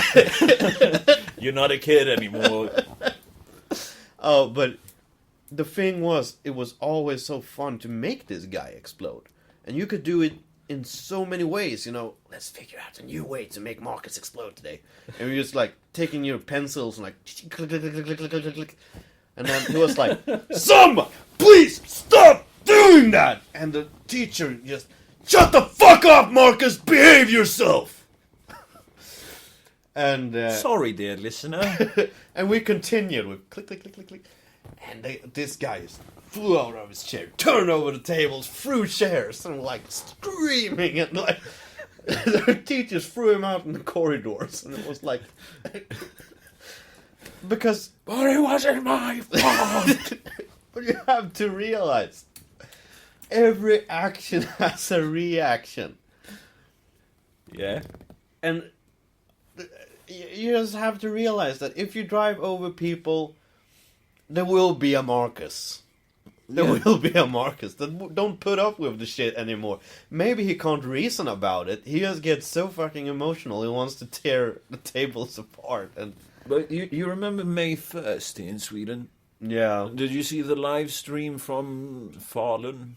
You're not a kid anymore. Oh, but the thing was, it was always so fun to make this guy explode. And you could do it in so many ways, you know. Let's figure out a new way to make Marcus explode today. And you're just like taking your pencils and like click, click, click, click, click, click, click. And then he was like, "Someone, please stop doing that!" And the teacher just, "Shut the fuck up, Marcus! Behave yourself!" And sorry, dear listener. And we continued with click, click, click, click, click. And this guy just flew out of his chair, turned over the tables, threw chairs, and like screaming, and like the teachers threw him out in the corridors, and it was like. Because... But it wasn't my fault! But you have to realize, every action has a reaction. Yeah. And you just have to realize that if you drive over people, there will be a Marcus. There will be a Marcus that don't put up with the shit anymore. Maybe he can't reason about it. He just gets so fucking emotional, he wants to tear the tables apart. And but you remember May 1st in Sweden? Yeah. Did you see the live stream from Falun,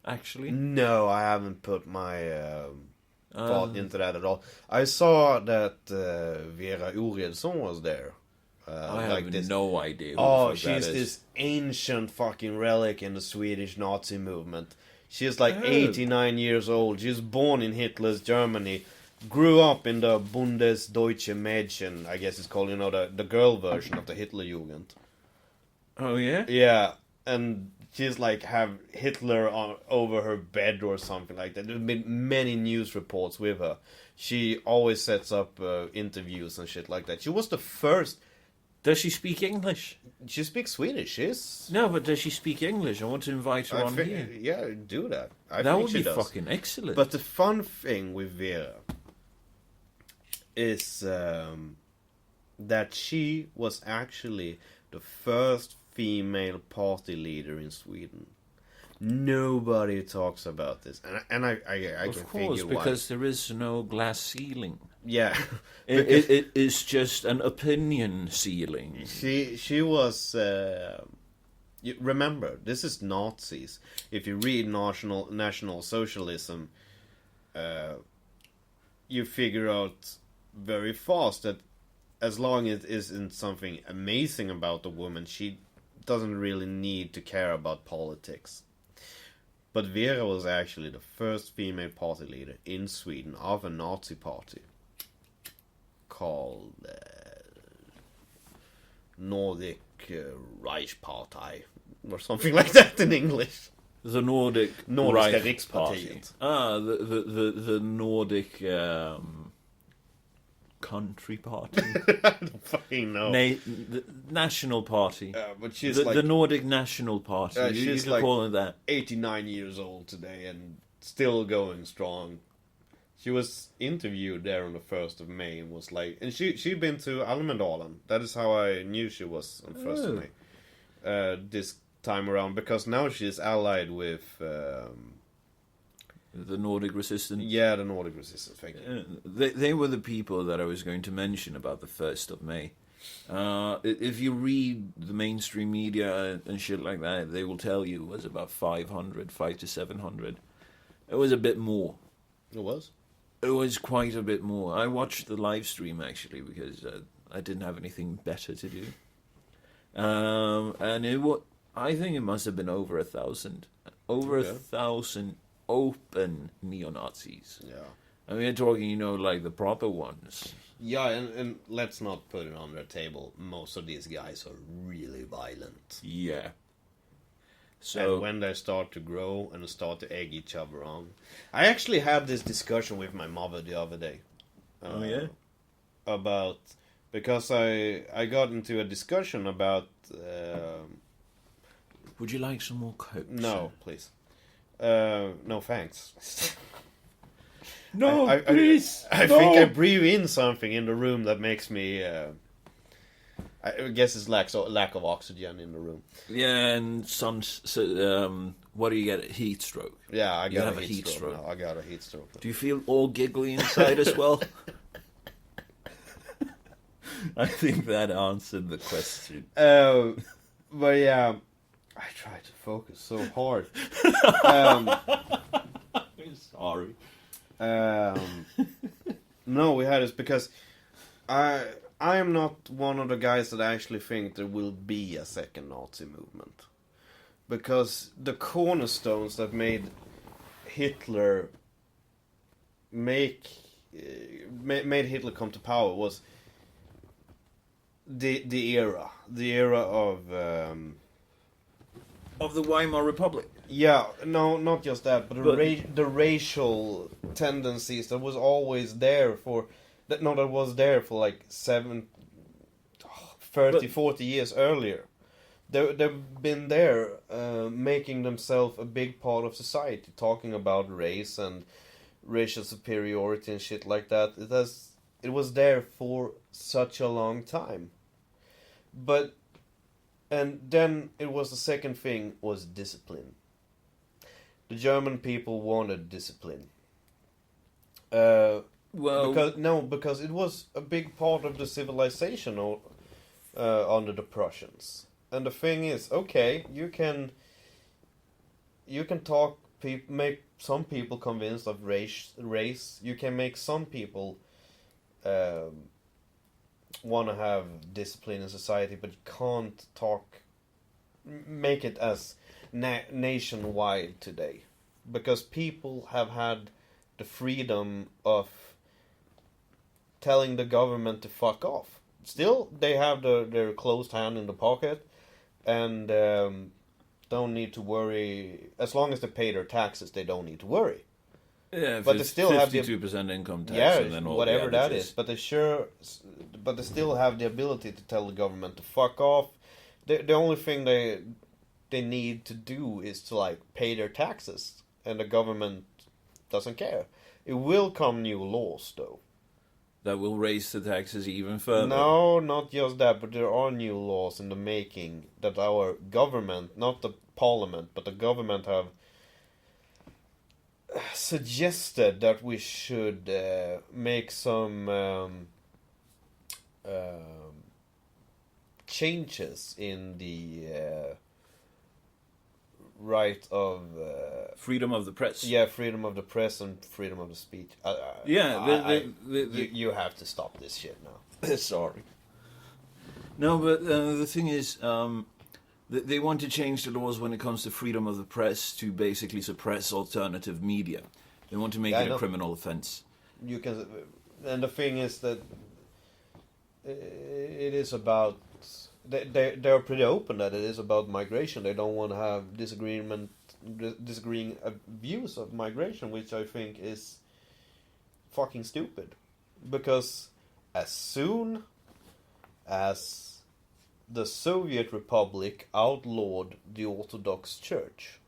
actually? No, I haven't put my thought into that at all. I saw that Vera Oredsson was there. I have no idea. Oh, she's this ancient fucking relic in the Swedish Nazi movement. She's like 89 years old. She's born in Hitler's Germany. Grew up in the Bundesdeutsche Mädchen, I guess it's called, you know, the girl version of the Hitlerjugend. Oh, yeah? Yeah, and she's like have Hitler over her bed or something like that. There's been many news reports with her. She always sets up interviews and shit like that. She was the first... Does she speak English? She speaks Swedish. No, but does she speak English? I want to invite her on here. Yeah, do that. That would be fucking excellent. But the fun thing with Vera is that she was actually the first female party leader in Sweden. Nobody talks about this, and I can figure why. Of course, because there is no glass ceiling. Yeah, it is just an opinion ceiling. She was. You remember, this is Nazis. If you read National Socialism, you figure out very fast that as long as it isn't something amazing about the woman, she doesn't really need to care about politics. But Vera was actually the first female party leader in Sweden of a Nazi party called Nordic Reich Party or something like that in English. The Nordic Rikspartiet. Party. Ah, the Nordic country party. I don't fucking know. The National Party. But she's the Nordic National Party. You can like call it that. 89 years old today and still going strong. She was interviewed there on the 1st of May and was like, and she'd been to Almedalen. That is how I knew she was on 1st of May. This time around, because now she's allied with the Nordic Resistance. Yeah, the Nordic Resistance. Thank you. They were the people that I was going to mention about the 1st of May. If you read the mainstream media and shit like that, they will tell you it was about 500 to 700. It was a bit more. It was? It was quite a bit more. I watched the live stream, actually, because I didn't have anything better to do. And I think it must have been over 1,000. Over 1,000 open neo-Nazis. Yeah. I mean, we're talking, like the proper ones. Yeah, and let's not put it on the table. Most of these guys are really violent. Yeah. So and when they start to grow and start to egg each other on. I actually had this discussion with my mother the other day. Oh, yeah? About... Because I got into a discussion about... would you like some more Coke? No, please. No, thanks. No, please! I think I breathe in something in the room that makes me... I guess it's lack of oxygen in the room. Yeah, and what do you get? Heat stroke. Yeah, I got a heat stroke. Now. I got a heat stroke. Do you feel all giggly inside as well? I think that answered the question. But yeah, I try to focus so hard. Sorry. No, we had this because I am not one of the guys that actually think there will be a second Nazi movement. Because the cornerstones that made Hitler made Hitler come to power was the era Of the Weimar Republic. Yeah, no, not just that, but the racial tendencies that was always there for that was there for like 40 years earlier. They've been there, making themselves a big part of society, talking about race and racial superiority and shit like that. It was there for such a long time. And then it was the second thing was discipline. The German people wanted discipline. Because it was a big part of the civilization under the Prussians. And the thing is, okay, you can make some people convinced of race. You can make some people want to have discipline in society, but you can't make it as nationwide today, because people have had the freedom of telling the government to fuck off. Still, they have their closed hand in the pocket, and don't need to worry. As long as they pay their taxes, they don't need to worry. Yeah, but they still have 52% income tax, yeah, and then all whatever the that is. But they still have the ability to tell the government to fuck off. The only thing they need to do is to pay their taxes, and the government doesn't care. It will come new laws though. That will raise the taxes even further. No, not just that, but there are new laws in the making that our government, not the parliament, but the government have suggested that we should make some changes in the right of freedom of the press. Yeah, freedom of the press and freedom of the speech. You have to stop this shit now. Sorry. No, but the thing is, they want to change the laws when it comes to freedom of the press to basically suppress alternative media. They want to make it a criminal offense. You can, and the thing is that it is about. They're pretty open that it is about migration. They don't want to have disagreeing views of migration, which I think is fucking stupid. Because as soon as the Soviet Republic outlawed the Orthodox Church,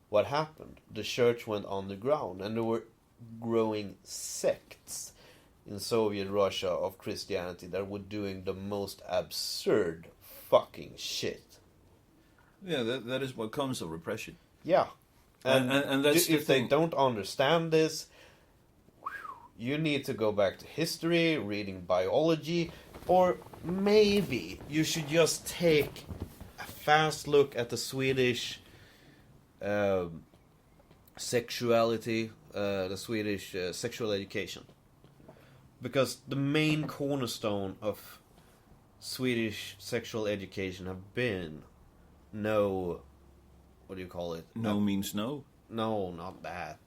what happened? The church went underground, and there were growing sects in Soviet Russia of Christianity that were doing the most absurd fucking shit. Yeah, that is what comes of repression. Yeah. And that's if they don't understand this, you need to go back to history, reading biology, or maybe you should just take a fast look at the Swedish sexuality, the Swedish sexual education. Because the main cornerstone of Swedish sexual education have been no... What do you call it? No means no? No, not that.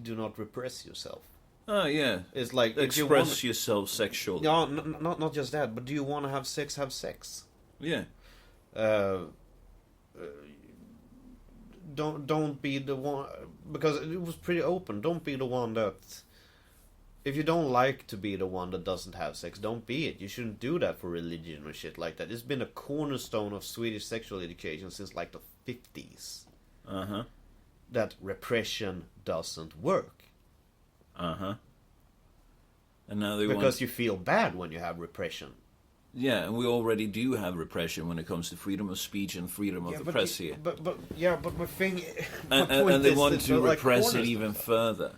Do not repress yourself. Oh, yeah. It's like... Express yourself sexually. No, not just that, but do you want to have sex, have sex. Yeah. Don't be the one... Because it was pretty open. Don't be the one that... If you don't like to be the one that doesn't have sex, don't be it. You shouldn't do that for religion or shit like that. It's been a cornerstone of Swedish sexual education since like the 50s. Uh-huh. That repression doesn't work. Uh-huh. And now they Because you feel bad when you have repression. Yeah, and we already do have repression when it comes to freedom of speech and freedom of the press here. But my thing... And they want to repress it even further.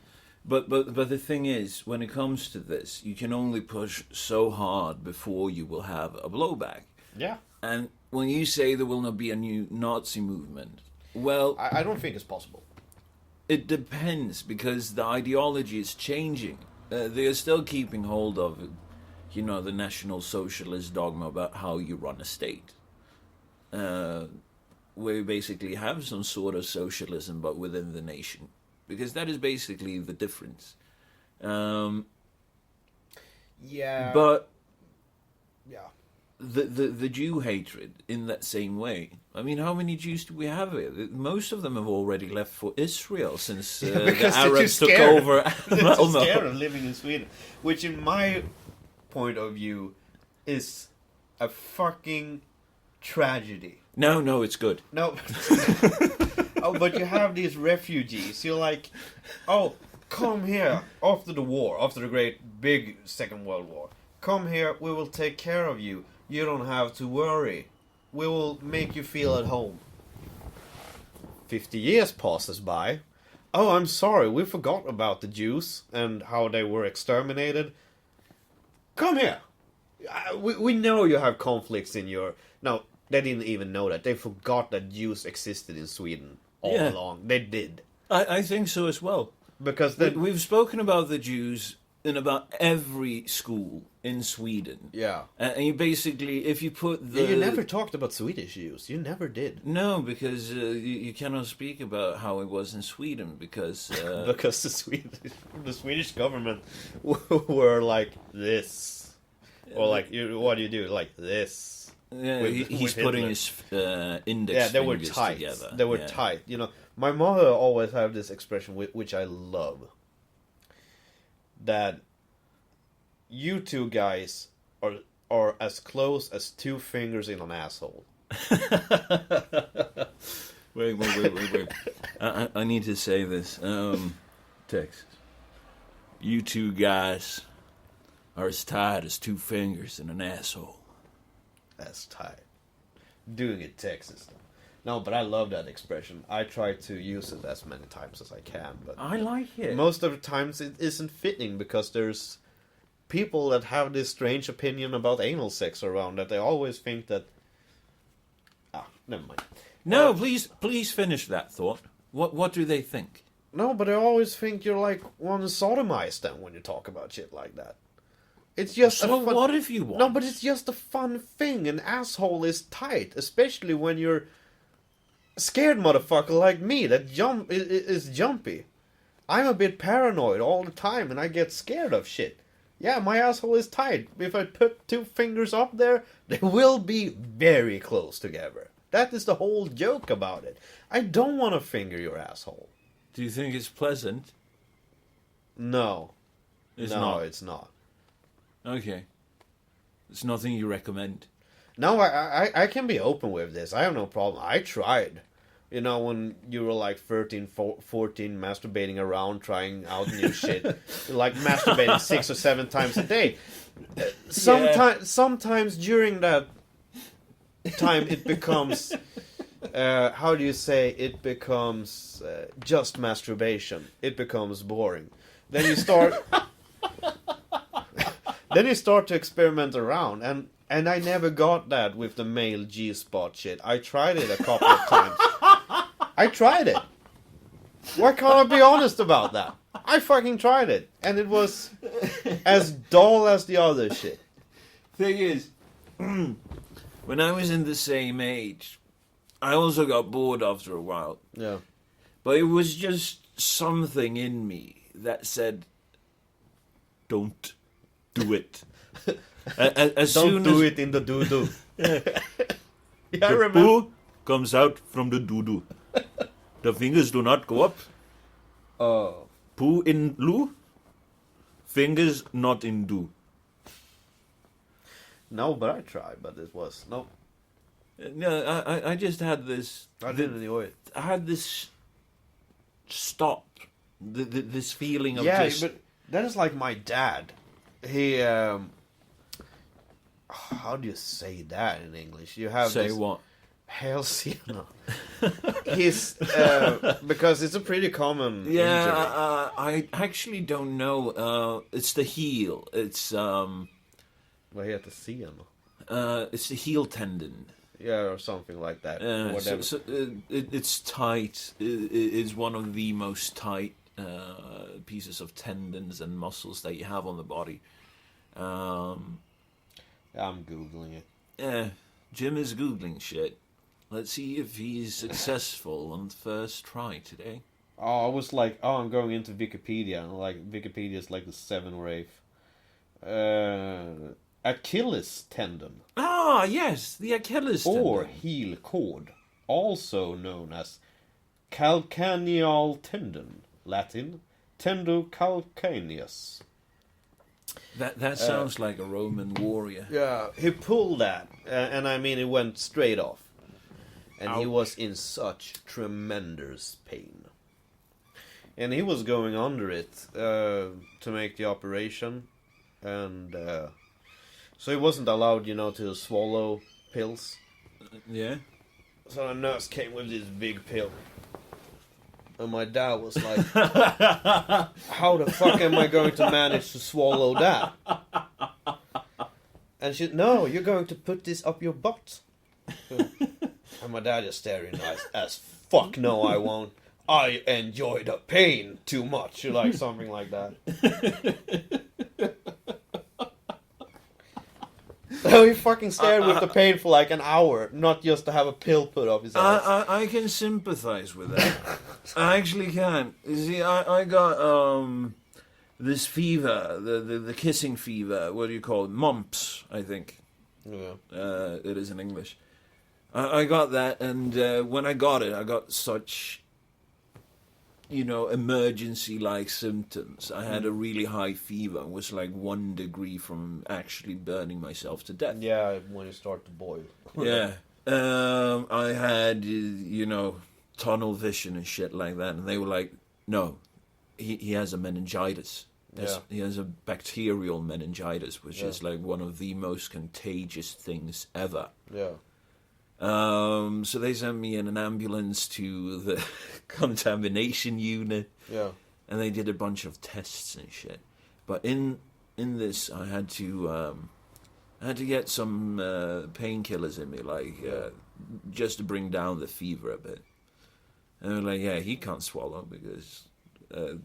But the thing is, when it comes to this, you can only push so hard before you will have a blowback. Yeah. And when you say there will not be a new Nazi movement, well... I don't think it's possible. It depends, because the ideology is changing. They are still keeping hold of, the National Socialist dogma about how you run a state. Where you basically have some sort of socialism, but within the nation. Because that is basically the difference. Yeah. But yeah, the Jew hatred in that same way. I mean, how many Jews do we have here? Most of them have already left for Israel since the Arabs took over. They're too scared of living in Sweden, which, in my point of view, is a fucking tragedy. No, it's good. No. Oh, but you have these refugees. You're like, oh, come here after the war, after the great big Second World War. Come here, we will take care of you. You don't have to worry. We will make you feel at home. 50 years passes by. Oh, I'm sorry, we forgot about the Jews and how they were exterminated. Come here. We know you have conflicts in your... No, they didn't even know that. They forgot that Jews existed in Sweden. All along. They did. I think so as well. Because we've spoken about the Jews in about every school in Sweden. Yeah. And you basically, if you put the... You never talked about Swedish Jews. You never did. No, because you cannot speak about how it was in Sweden, because... because the Swedish government were like this. Or like, what do you do? Like this. Yeah, he's putting his index they were fingers tight. together. They were tight. My mother always had this expression, which I love. That you two guys are as close as two fingers in an asshole. Wait. I need to say this. Texas. You two guys are as tight as two fingers in an asshole. That's tight. Doing it Texas. No, but I love that expression. I try to use it as many times as I can. But I like it. Most of the times it isn't fitting because there's people that have this strange opinion about anal sex around that they always think that... never mind. No, please finish that thought. What do they think? No, but I always think you're like one to sodomize them when you talk about shit like that. It's just so what if you want? No, but it's just a fun thing. An asshole is tight, especially when you're a scared motherfucker like me that is jumpy. I'm a bit paranoid all the time, and I get scared of shit. Yeah, my asshole is tight. If I put two fingers up there, they will be very close together. That is the whole joke about it. I don't want to finger your asshole. Do you think it's pleasant? No. It's no, not. It's not. Okay. It's nothing you recommend. No, I can be open with this. I have no problem. I tried. You know, when you were like 13, 14, masturbating around, trying out new shit. Like masturbating 6 or 7 times a day. Sometimes during that time it becomes... how do you say? It becomes just masturbation. It becomes boring. Then you start... then you start to experiment around. And I never got that with the male G-spot shit. I tried it a couple of times. I tried it. Why can't I be honest about that? I fucking tried it. And it was as dull as the other shit. Thing is, when I was in the same age, I also got bored after a while. Yeah. But it was just something in me that said, don't do it. As Don't soon do as it in the doo-doo. yeah, I the remember. poo comes out from the doo-doo. The fingers do not go up. Oh. Poo in loo, fingers not in do. No, but I tried, but it was... No, No, I just had this. I didn't enjoy it. I had this stop. This feeling of Yeah, just. but that is like my dad. He... how do you say that in English? You have Say this... what? Hell's no. He's because it's a pretty common injury. I actually don't know. It's the heel. It's Vad heter sen? It's the heel tendon. Yeah, or something like that. Whatever. It's tight. It's one of the most tight pieces of tendons and muscles that you have on the body. I'm googling it. Yeah, Jim is googling shit. Let's see if he's successful on the first try today. Oh, I was like, I'm going into Wikipedia, and like Wikipedia is like the 7th or 8th. Achilles tendon. Ah, yes, the Achilles tendon. Or heel cord, also known as calcaneal tendon, Latin, tendo calcaneus. That sounds like a Roman warrior. Yeah, he pulled that, and I mean, it went straight off. And he Ouch. was in such tremendous pain. And he was going under it to make the operation. And so he wasn't allowed, to swallow pills. Yeah. So a nurse came with this big pill. And my dad was like, how the fuck am I going to manage to swallow that? And she, no, you're going to put this up your butt. And my dad just staring as fuck no I won't. I enjoy the pain too much. You like something like that. So he fucking stared with the pain for like an hour, not just to have a pill put up his ass. I can sympathize with that. I actually can. You see, I got this fever, the kissing fever. What do you call it? Mumps, I think. Yeah. It is in English. I got that, and when I got it, I got such, emergency-like symptoms. I had a really high fever. It was like 1 degree from actually burning myself to death. Yeah, when you start to boil. Yeah. I had, tunnel vision and shit like that, and they were like, no, he has a meningitis. Yeah. He has a bacterial meningitis, which is like one of the most contagious things ever. Yeah. So they sent me in an ambulance to the contamination unit. Yeah. And they did a bunch of tests and shit. But in this, I had to get some painkillers in me, just to bring down the fever a bit. And they were like, yeah, he can't swallow because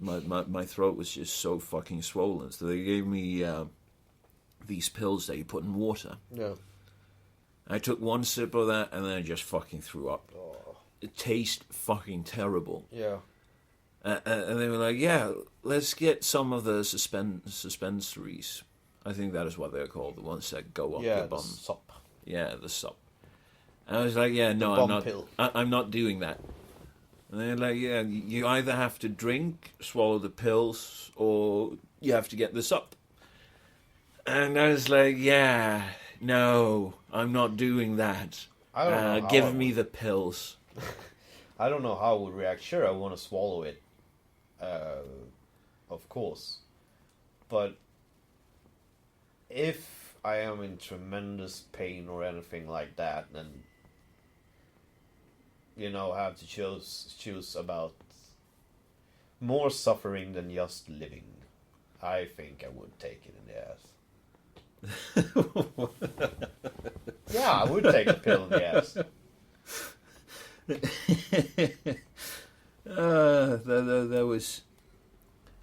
my throat was just so fucking swollen. So they gave me these pills that you put in water. Yeah. I took 1 sip of that and then I just fucking threw up. Oh. It tastes fucking terrible. Yeah. And they were like, yeah, let's get some of the suspensories. I think that is what they're called, the ones that go up your bum. The sop. Yeah, the sup. And I was like, yeah, no, The I'm bum not. pill. I'm not doing that. And they're like, yeah, you either have to drink, swallow the pills, or you have to get the sup. And I was like, yeah, no, I'm not doing that. I don't know how I Give me the pills. I don't know how I would react. Sure, I want to swallow it, of course. But if I am in tremendous pain or anything like that, then have to choose about more suffering than just living, I think I would take it in the ass. Yeah, I would take a pill in the ass.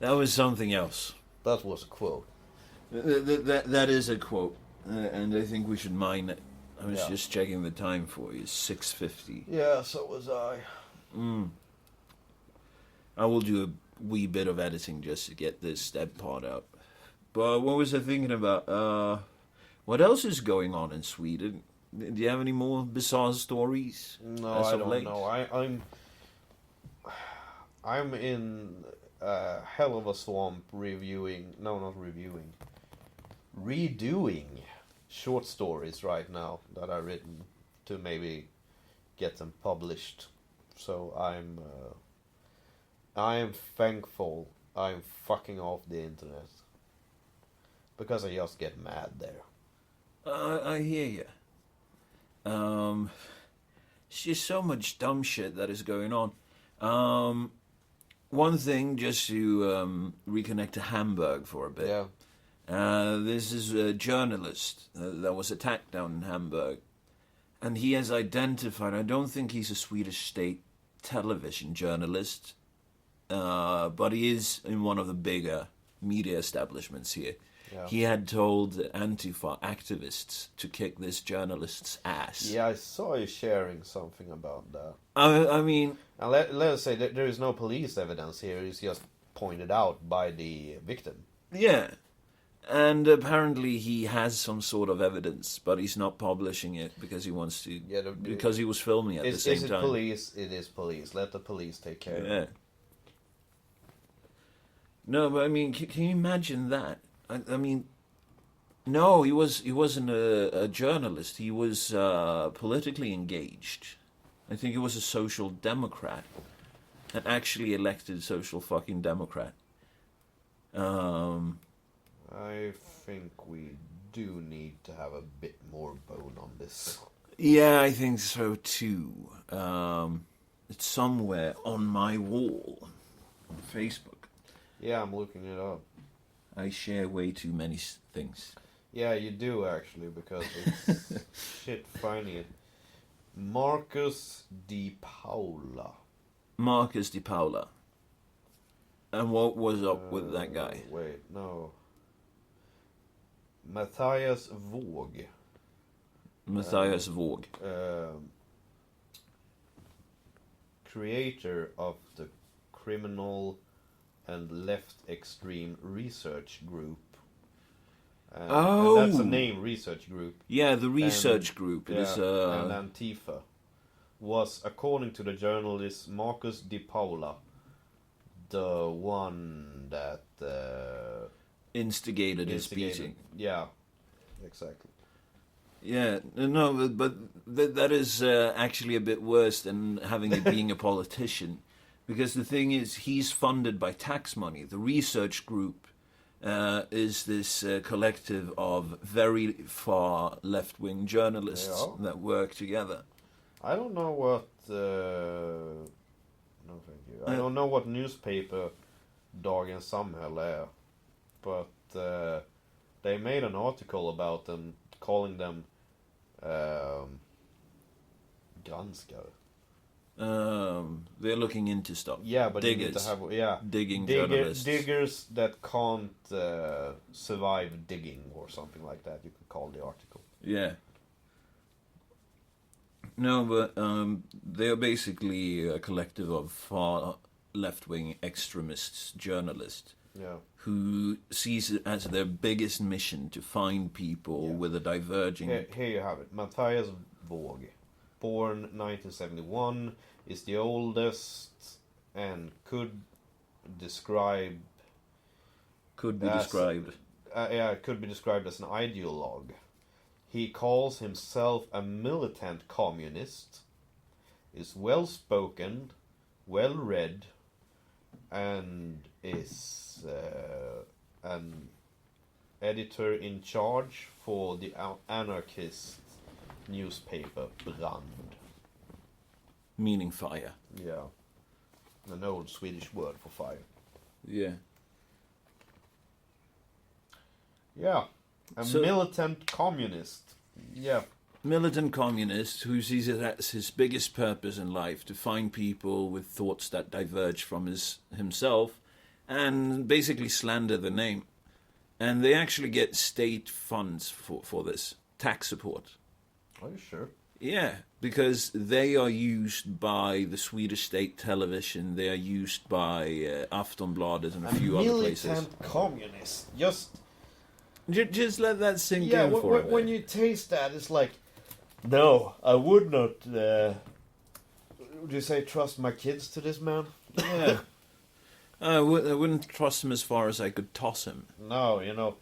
That was something else. That was a quote. That is a quote, and I think we should mine it. I was Yeah. just checking the time for you. 6:50. Yeah, so was I. I will do a wee bit of editing just to get that part out. But what was I thinking about? What else is going on in Sweden? Do you have any more bizarre stories? No, as I of don't late? know. I'm in a hell of a swamp redoing short stories right now that I've written to maybe get them published. So I am thankful I'm fucking off the internet, because I just get mad there. I hear you. It's just so much dumb shit that is going on. One thing, just to reconnect to Hamburg for a bit. Yeah. This is a journalist that was attacked down in Hamburg. And he has identified, I don't think he's a Swedish state television journalist, but he is in one of the bigger media establishments here. Yeah. He had told Antifa activists to kick this journalist's ass. Yeah, I saw you sharing something about that. I mean... And let us say that there is no police evidence here. It's just pointed out by the victim. Yeah. And apparently he has some sort of evidence, but he's not publishing it because he wants to... Yeah, because he was filming at the same time. Is it time. police? It is police. Let the police take care of it. No, but I mean, can you imagine that? I mean, no, he wasn't a journalist. He was politically engaged. I think he was a social democrat, an actually elected social fucking democrat. I think we do need to have a bit more bone on this. Yeah, I think so too. It's somewhere on my wall on Facebook. Yeah, I'm looking it up. I share way too many things. Yeah, you do actually, because it's shit finding it. Marcus Di Paula. Marcus Di Paula. And what was up with that guy? Wait, no. Matthias Våg. Matthias Våg. Creator of the criminal and left extreme research group. And that's a name, research group. Yeah, the research group. And Antifa was, according to the journalist Marcus Di Paula, the one that instigated his beating. Yeah, exactly. Yeah, no, but that is actually a bit worse than having it being a politician, because the thing is, he's funded by tax money. The research group is this collective of very far left-wing journalists that work together. I don't know what... no, thank you. I don't know what newspaper Dagens Samhälle är, but they made an article about them, calling them granskare. They're looking into stuff. Yeah, but diggers. you need to have Journalists. Diggers that can't survive digging, or something like that. You could call the article. Yeah. No, but they are basically a collective of far left-wing extremists, journalists, who sees it as their biggest mission to find people with a diverging... Here you have it. Matthias Våg, born 1971, is the oldest and could be described as an ideologue. He calls himself a militant communist, is well spoken, well read, and is an editor in charge for the anarchist newspaper Brand. Meaning fire. Yeah, an old Swedish word for fire. Yeah. Yeah, a militant communist. Yeah. Militant communist who sees it as his biggest purpose in life to find people with thoughts that diverge from himself and basically slander the name. And they actually get state funds for this, tax support. Are you sure? Yeah, because they are used by the Swedish state television, they are used by Aftonbladet and a few other places. Militant communist. Just let that sink in for a bit. When you taste that, it's like, no, I would not, would you say trust my kids to this man? Yeah. I wouldn't trust him as far as I could toss him. No, you know,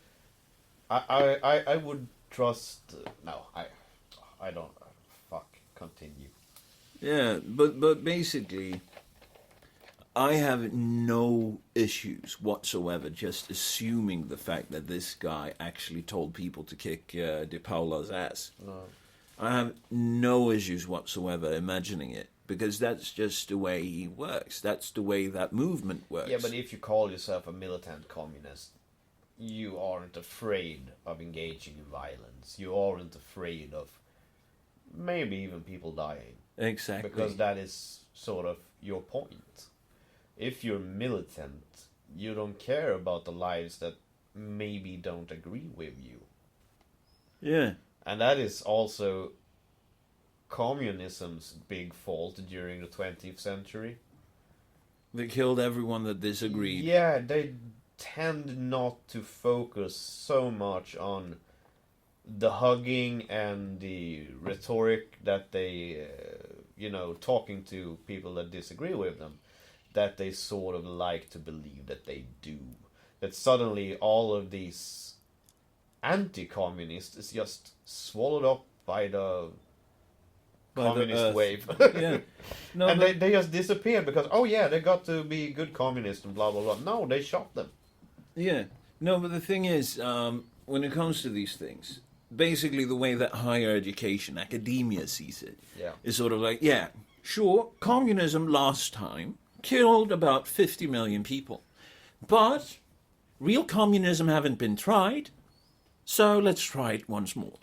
I would trust, no, I don't, fuck, continue. Yeah, but basically, I have no issues whatsoever just assuming the fact that this guy actually told people to kick De Paula's ass. No. I have no issues whatsoever imagining it, because that's just the way he works. That's the way that movement works. Yeah, but if you call yourself a militant communist, you aren't afraid of engaging in violence. You aren't afraid of maybe even people dying. Exactly. Because that is sort of your point. If you're militant, you don't care about the lives that maybe don't agree with you. Yeah. And that is also communism's big fault during the 20th century. They killed everyone that disagreed. Yeah, they tend not to focus so much on the hugging and the rhetoric that they, talking to people that disagree with them, that they sort of like to believe that they do. That suddenly all of these anti-communists is just swallowed up by the communist wave. Yeah. No, and they just disappeared because, they got to be good communists and blah, blah, blah. No, they shot them. Yeah. No, but the thing is, when it comes to these things, basically the way that higher education, academia sees it, is sort of like, yeah, sure, communism last time killed about 50 million people. But real communism haven't been tried, so let's try it once more.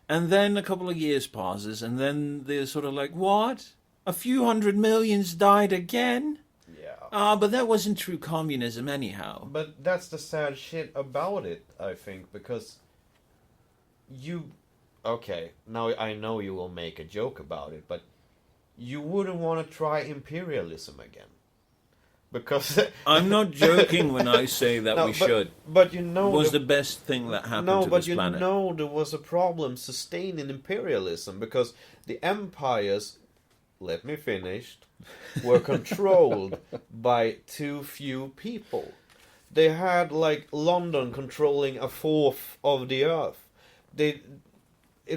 And then a couple of years passes, and then they're sort of like, what? A few 100 millions died again? Yeah. But that wasn't true communism anyhow. But that's the sad shit about it, I think, because now I know you will make a joke about it, but you wouldn't want to try imperialism again. Because I'm not joking when I say that we should. But it was the best thing that happened to this planet. No, but you know there was a problem sustaining imperialism because the empires, let me finish, were controlled by too few people. They had like London controlling a fourth of the earth. It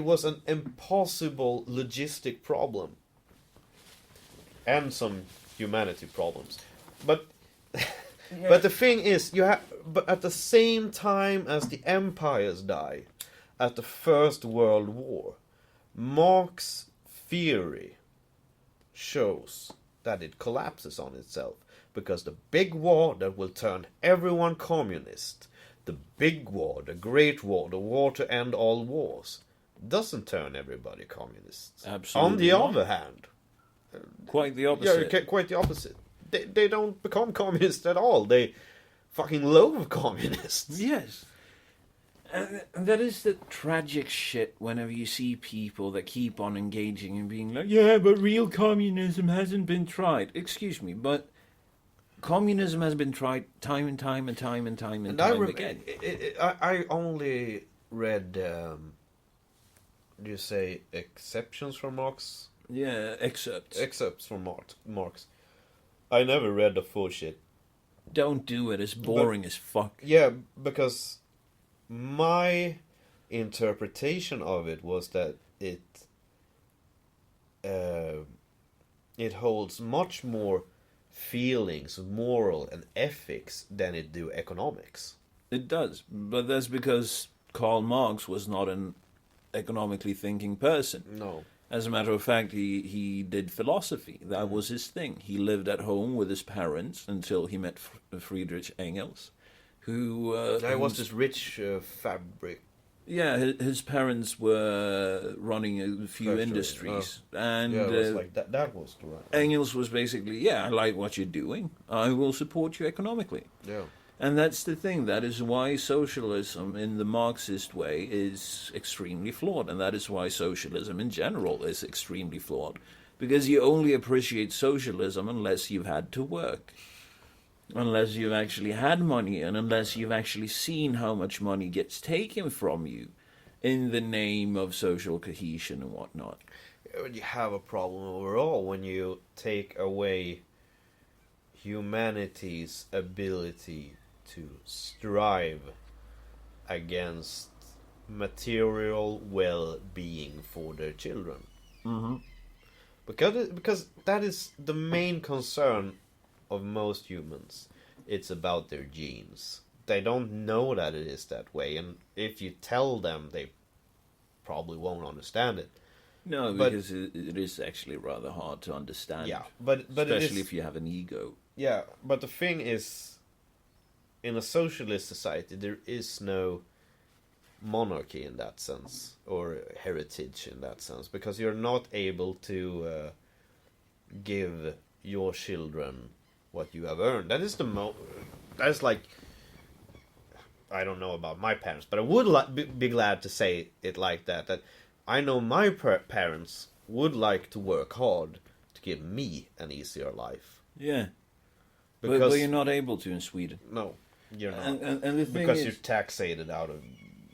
was an impossible logistic problem. And some humanity problems. But but the thing is, but at the same time as the empires die, at the First World War, Marx's theory shows that it collapses on itself because the big war that will turn everyone communist, the big war, the great war, the war to end all wars, doesn't turn everybody communists. Absolutely. On the other hand, quite the opposite. Yeah, quite the opposite. They don't become communists at all. They fucking loathe communists. Yes. And that is the tragic shit whenever you see people that keep on engaging and being like, yeah, but real communism hasn't been tried. Excuse me, but communism has been tried time and time and time and time and time again. I only read, do you say exceptions from Marx? Yeah, excerpts. Excerpts from Marx. I never read the full shit. Don't do it. It's boring as fuck. Yeah, because my interpretation of it was that it it holds much more feelings, moral, and ethics than it do economics. It does, but that's because Karl Marx was not an economically thinking person. No. As a matter of fact, he did philosophy. That was his thing. He lived at home with his parents until he met Friedrich Engels, who... There was this rich fabric. Yeah, his parents were running a few Factory, industries. And Yeah, it was like that. That was the right. Engels was basically, yeah, I like what you're doing. I will support you economically. Yeah. And that's the thing. That is why socialism in the Marxist way is extremely flawed. And that is why socialism in general is extremely flawed. Because you only appreciate socialism unless you've had to work. Unless you've actually had money, and unless you've actually seen how much money gets taken from you in the name of social cohesion and whatnot. You have a problem overall when you take away humanity's ability to strive against material well-being for their children. Mm-hmm. Because that is the main concern of most humans. It's about their genes. They don't know that it is that way, and if you tell them, they probably won't understand it. No, because it is actually rather hard to understand. Yeah, but especially if you have an ego. Yeah, but the thing is, in a socialist society, there is no monarchy in that sense, or heritage in that sense, because you're not able to give your children what you have earned. That is that is like, I don't know about my parents, but I would be glad to say it like that. That I know my parents would like to work hard to give me an easier life. Yeah, because but you're not able to in Sweden. No, you're not. And the thing because is, you're taxated out of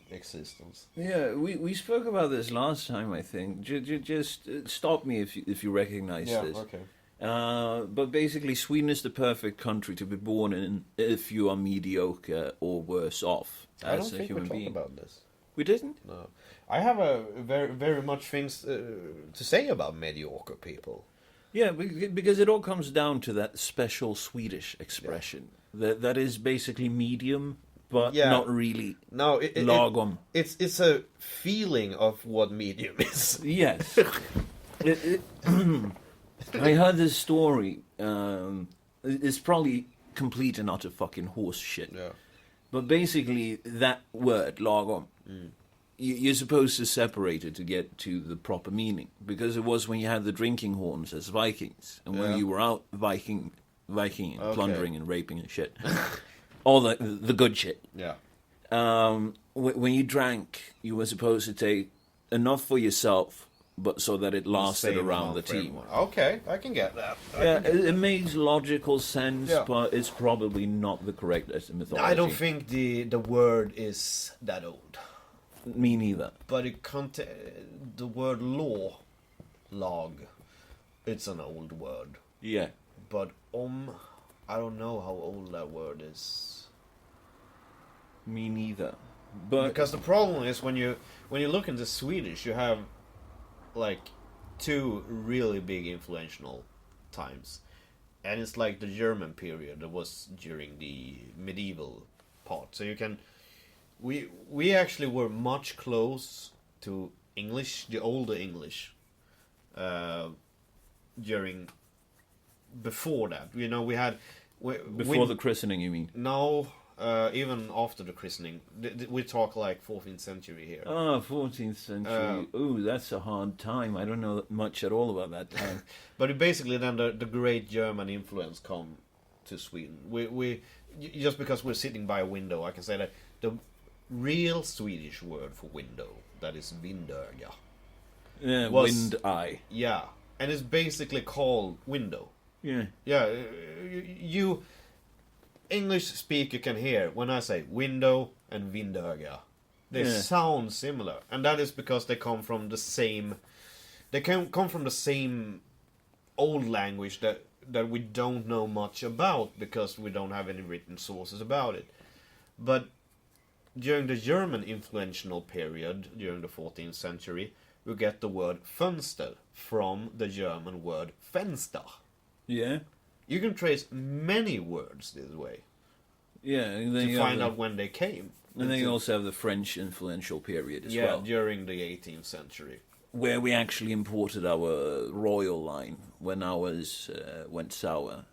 existence. Yeah, we spoke about this last time. I think. Just stop me if you recognize this. Okay. But basically, Sweden is the perfect country to be born in if you are mediocre or worse off as a human being. I don't think we talked about this. We didn't? No. I have a very much things to say about mediocre people. Yeah, because it all comes down to that special Swedish expression that is basically medium, but not really lagom. It's a feeling of what medium is. Yes. I heard this story. It's probably complete and utter fucking horse shit. Yeah. But basically, that word, lagom, you're supposed to separate it to get to the proper meaning. Because it was when you had the drinking horns as Vikings, and when you were out Viking and plundering and raping and shit. All the good shit. Yeah. When you drank, you were supposed to take enough for yourself, but so that it lasted around the team. Okay, I can get that. It makes logical sense, but it's probably not the correct mythology. I don't think the word is that old. Me neither. But the word log, it's an old word. Yeah. But I don't know how old that word is. Me neither. But because the problem is when you look into Swedish, you have like two really big influential times, and it's like the German period that was during the medieval part. So you can we actually were much close to English, the older English, before that. You know, we had before the christening, you mean? No. Even after the christening, we talk like 14th century here. Oh, 14th century. Ooh, that's a hard time. I don't know much at all about that time. But basically, then the great German influence come to Sweden. We just because we're sitting by a window, I can say that the real Swedish word for window, that is vindöga. Yeah, wind eye. Yeah, and it's basically called window. Yeah. Yeah, you English speaker can hear when I say window and vindöga. They sound similar, and that is because they come from the same. They can come from the same old language that we don't know much about because we don't have any written sources about it. But during the German influential period, during the 14th century, we get the word Fenster from the German word Fenster. Yeah. You can trace many words this way Yeah. And then to find out when they came. And then you also have the French influential period as well. Yeah, during the 18th century. Where we actually imported our royal line when ours went sour.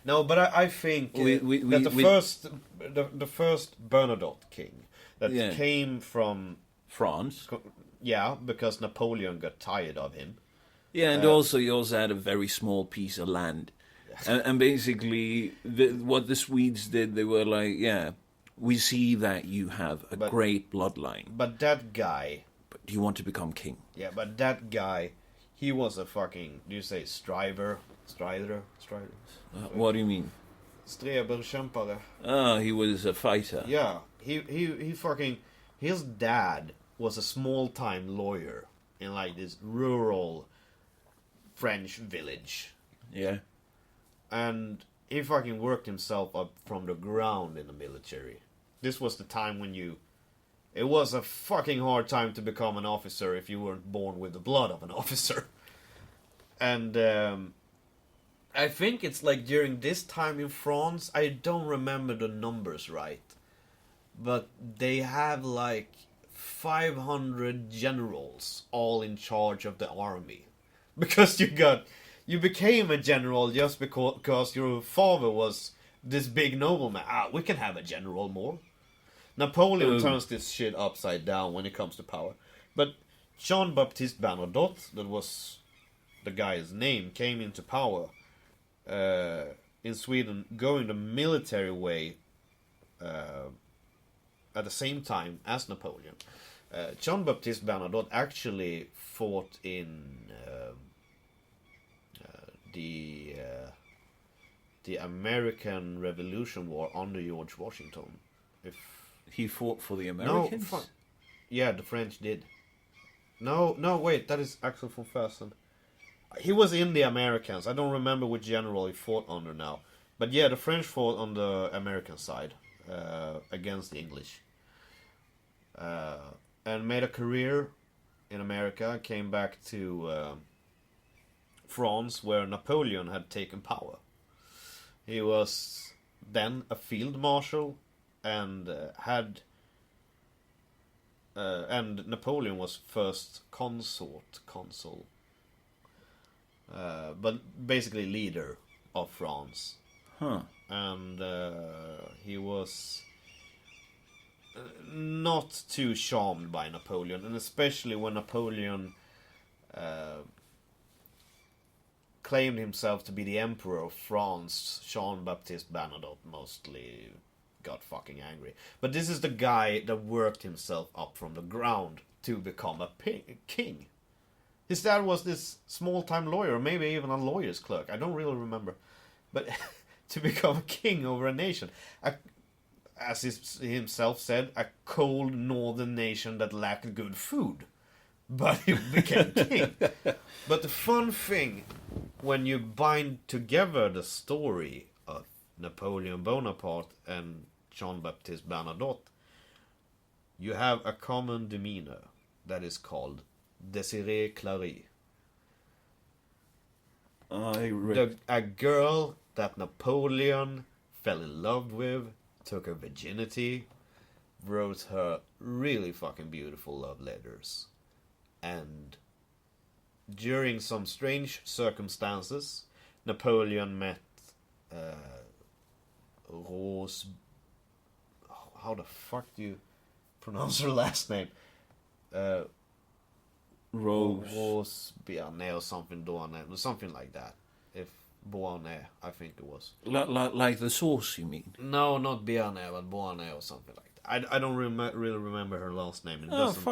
No, but I think the first Bernadotte king that came from France. Yeah, because Napoleon got tired of him. Yeah, and also you also had a very small piece of land. And basically, what the Swedes did, they were like, yeah, we see that you have a great bloodline. But that guy... But do you want to become king? Yeah, but that guy, he was a fucking... Do you say strider? What do you mean? Streberkämpare. Oh, he was a fighter. Yeah, he fucking... His dad was a small-time lawyer in like this rural French village. Yeah. And he fucking worked himself up from the ground in the military. This was the time when you... It was a fucking hard time to become an officer if you weren't born with the blood of an officer. And I think it's like during this time in France, I don't remember the numbers right, but they have like 500 generals all in charge of the army. Because you became a general just because your father was this big nobleman. We can have a general more. Napoleon turns this shit upside down when it comes to power. But Jean-Baptiste Bernadotte, that was the guy's name, came into power in Sweden, going the military way at the same time as Napoleon. Jean-Baptiste Bernadotte actually fought in the American Revolution War under George Washington. If he fought for the Americans? No, yeah, the French did. No, wait, that is Axel von Fersen. He was in the Americans. I don't remember which general he fought under now. But yeah, the French fought on the American side against the English. And made a career in America, came back to France where Napoleon had taken power. He was then a field marshal and and Napoleon was first consul, but basically leader of France. Huh. And he was not too charmed by Napoleon, and especially when Napoleon claimed himself to be the emperor of France, Jean-Baptiste Bernadotte mostly got fucking angry. But this is the guy that worked himself up from the ground to become a king. His dad was this small-time lawyer, maybe even a lawyer's clerk. I don't really remember. But to become a king over a nation. As he himself said, a cold northern nation that lacked good food. But he became king. But the fun thing, when you bind together the story of Napoleon Bonaparte and Jean-Baptiste Bernadotte, you have a common demeanor that is called Désirée Clary. A girl that Napoleon fell in love with, took her virginity, wrote her really fucking beautiful love letters. And during some strange circumstances, Napoleon met Rose... How the fuck do you pronounce her last name? Rose Bianet or something, something like that. If Beauharnais, I think it was. Like the sauce, you mean? No, not Bianet, but Beauharnais or something like that. I don't really remember her last name.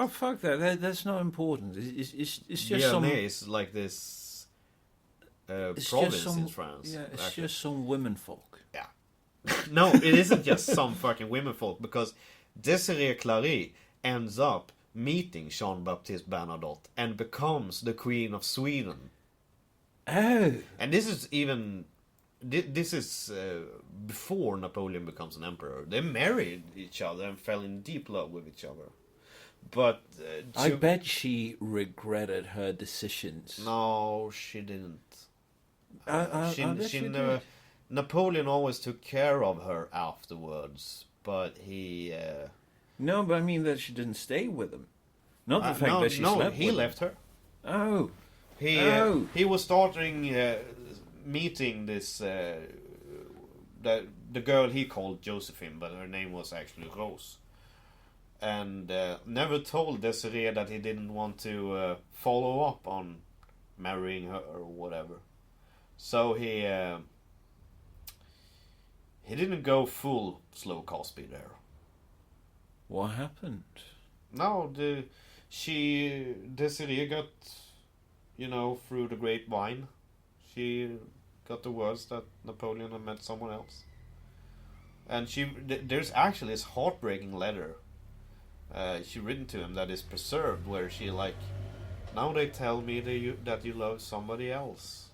Fuck that. That's not important. It's just Bianet some... is like this province in France. Yeah, it's actually just some women folk. Yeah. No, it isn't just some fucking women folk, because Désirée Clary ends up meeting Jean-Baptiste Bernadotte and becomes the Queen of Sweden. Oh. And this is even... This is before Napoleon becomes an emperor. They married each other and fell in deep love with each other. But I bet she regretted her decisions. no, she didn't. I bet She she never. did. Napoleon always took care of her afterwards, but he. No, but I mean that she didn't stay with him. Not the fact no, that she no, slept he with left her. him. Oh. He Oh. he was starting meeting this the girl he called Josephine, but her name was actually Rose, and never told Desiree that he didn't want to follow up on marrying her or whatever. So he didn't go full slow Cosby there. What happened? No, Desiree got, through the grapevine, she got the words that Napoleon had met someone else. And there's actually this heartbreaking letter she written to him that is preserved, where she like, now they tell me that you love somebody else.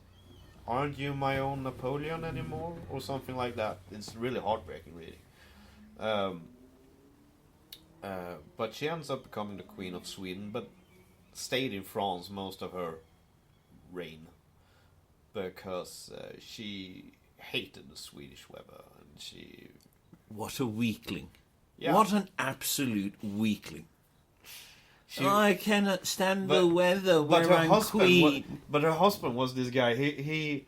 Aren't you my own Napoleon anymore? Or something like that. It's really heartbreaking, really. But she ends up becoming the Queen of Sweden, but stayed in France most of her reign, because she hated the Swedish weather, and she... What a weakling. Yeah. What an absolute weakling. She, I cannot stand the weather but where her I'm husband queen. but her husband was this guy. He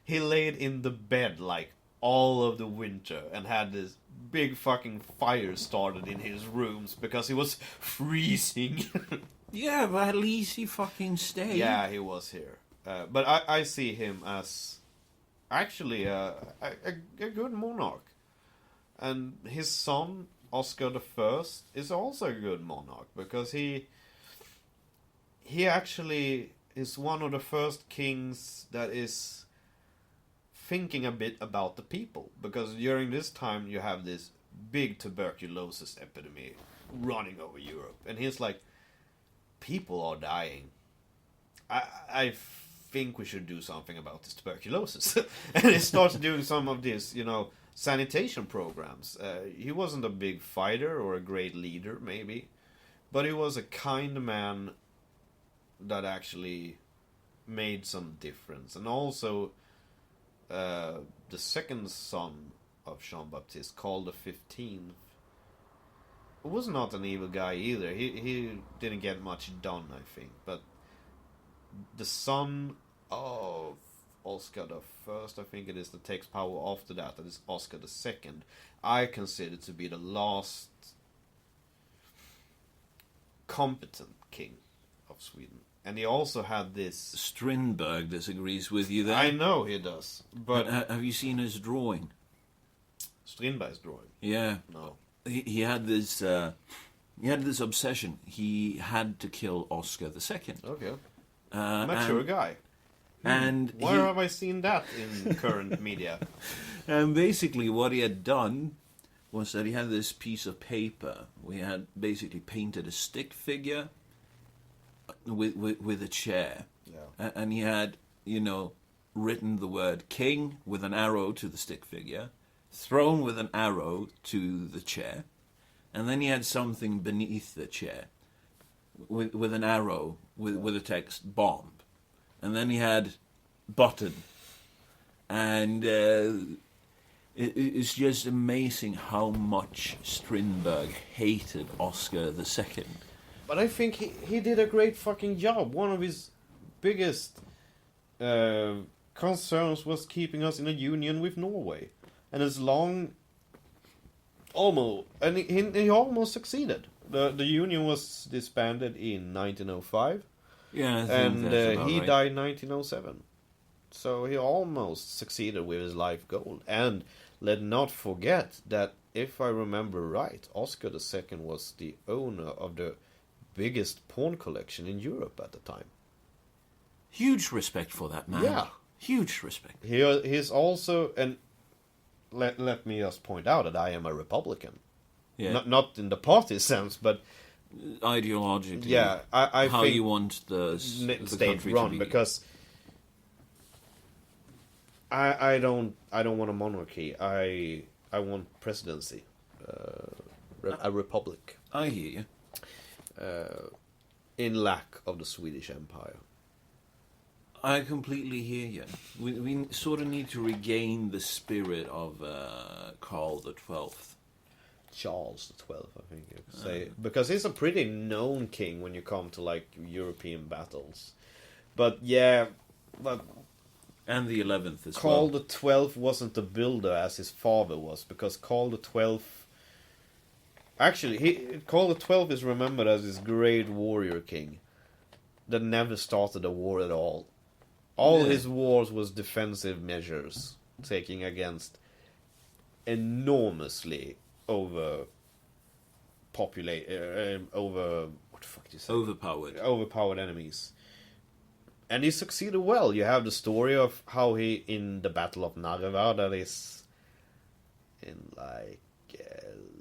he laid in the bed like all of the winter and had this big fucking fire started in his rooms because he was freezing. Yeah, but at least he fucking stayed. Yeah, he was here. But I see him as actually a good monarch. And his son, Oscar I, is also a good monarch, because he actually is one of the first kings that is thinking a bit about the people. Because during this time you have this big tuberculosis epidemic running over Europe. And he's like, people are dying. I think we should do something about this tuberculosis. And he starts doing some of this, sanitation programs. He wasn't a big fighter or a great leader, maybe, but he was a kind man that actually made some difference. And also, the second son of Jean-Baptiste, called the 15th, was not an evil guy either. He didn't get much done, I think, but the son of Oscar the First, I think it is, that takes power after that. That is Oscar the Second. I consider to be the last competent king of Sweden. And he also had this... Strindberg disagrees with you there. I know he does, but... Have you seen his drawing? Strindberg's drawing? Yeah. No. He had this... he had this obsession. He had to kill Oscar II. Okay. Mature guy. And where have I seen that in current media? And basically what he had done was that he had this piece of paper. We had basically painted a stick figure with a chair. Yeah. And he had, written the word king with an arrow to the stick figure, thrown with an arrow to the chair, and then he had something beneath the chair with an arrow with the text bomb. And then he had button. And it's just amazing how much Strindberg hated Oscar II. But I think he did a great fucking job. One of his biggest concerns was keeping us in a union with Norway. And as long... Almost... And he almost succeeded. The union was disbanded in 1905. Yeah, I think and that's about he right. died in 1907. So he almost succeeded with his life goal. And let not forget that, if I remember right, Oscar II was the owner of the biggest porn collection in Europe at the time. Huge respect for that man. Yeah. Huge respect. He's also... And let me just point out that I am a Republican. Yeah. Not in the party sense, but... Ideologically. Yeah, I how think you want the state country run, to be. because I don't want a monarchy. I want presidency, a republic. I hear you. in lack of the Swedish Empire. I completely hear you. We sort of need to regain the spirit of Karl the 12th. Charles the 12th, I think you could say, because he's a pretty known king when you come to like European battles. But yeah, but And the 11th as Karl well. the 12th wasn't the builder as his father was, because Karl the 12th. Actually, Karl the 12th is remembered as this great warrior king that never started a war at all. All Yeah. his wars was defensive measures, taking against enormously over what the fuck do you say? Overpowered. Enemies. And he succeeded well. You have the story of how he, in the Battle of Narva, that is in like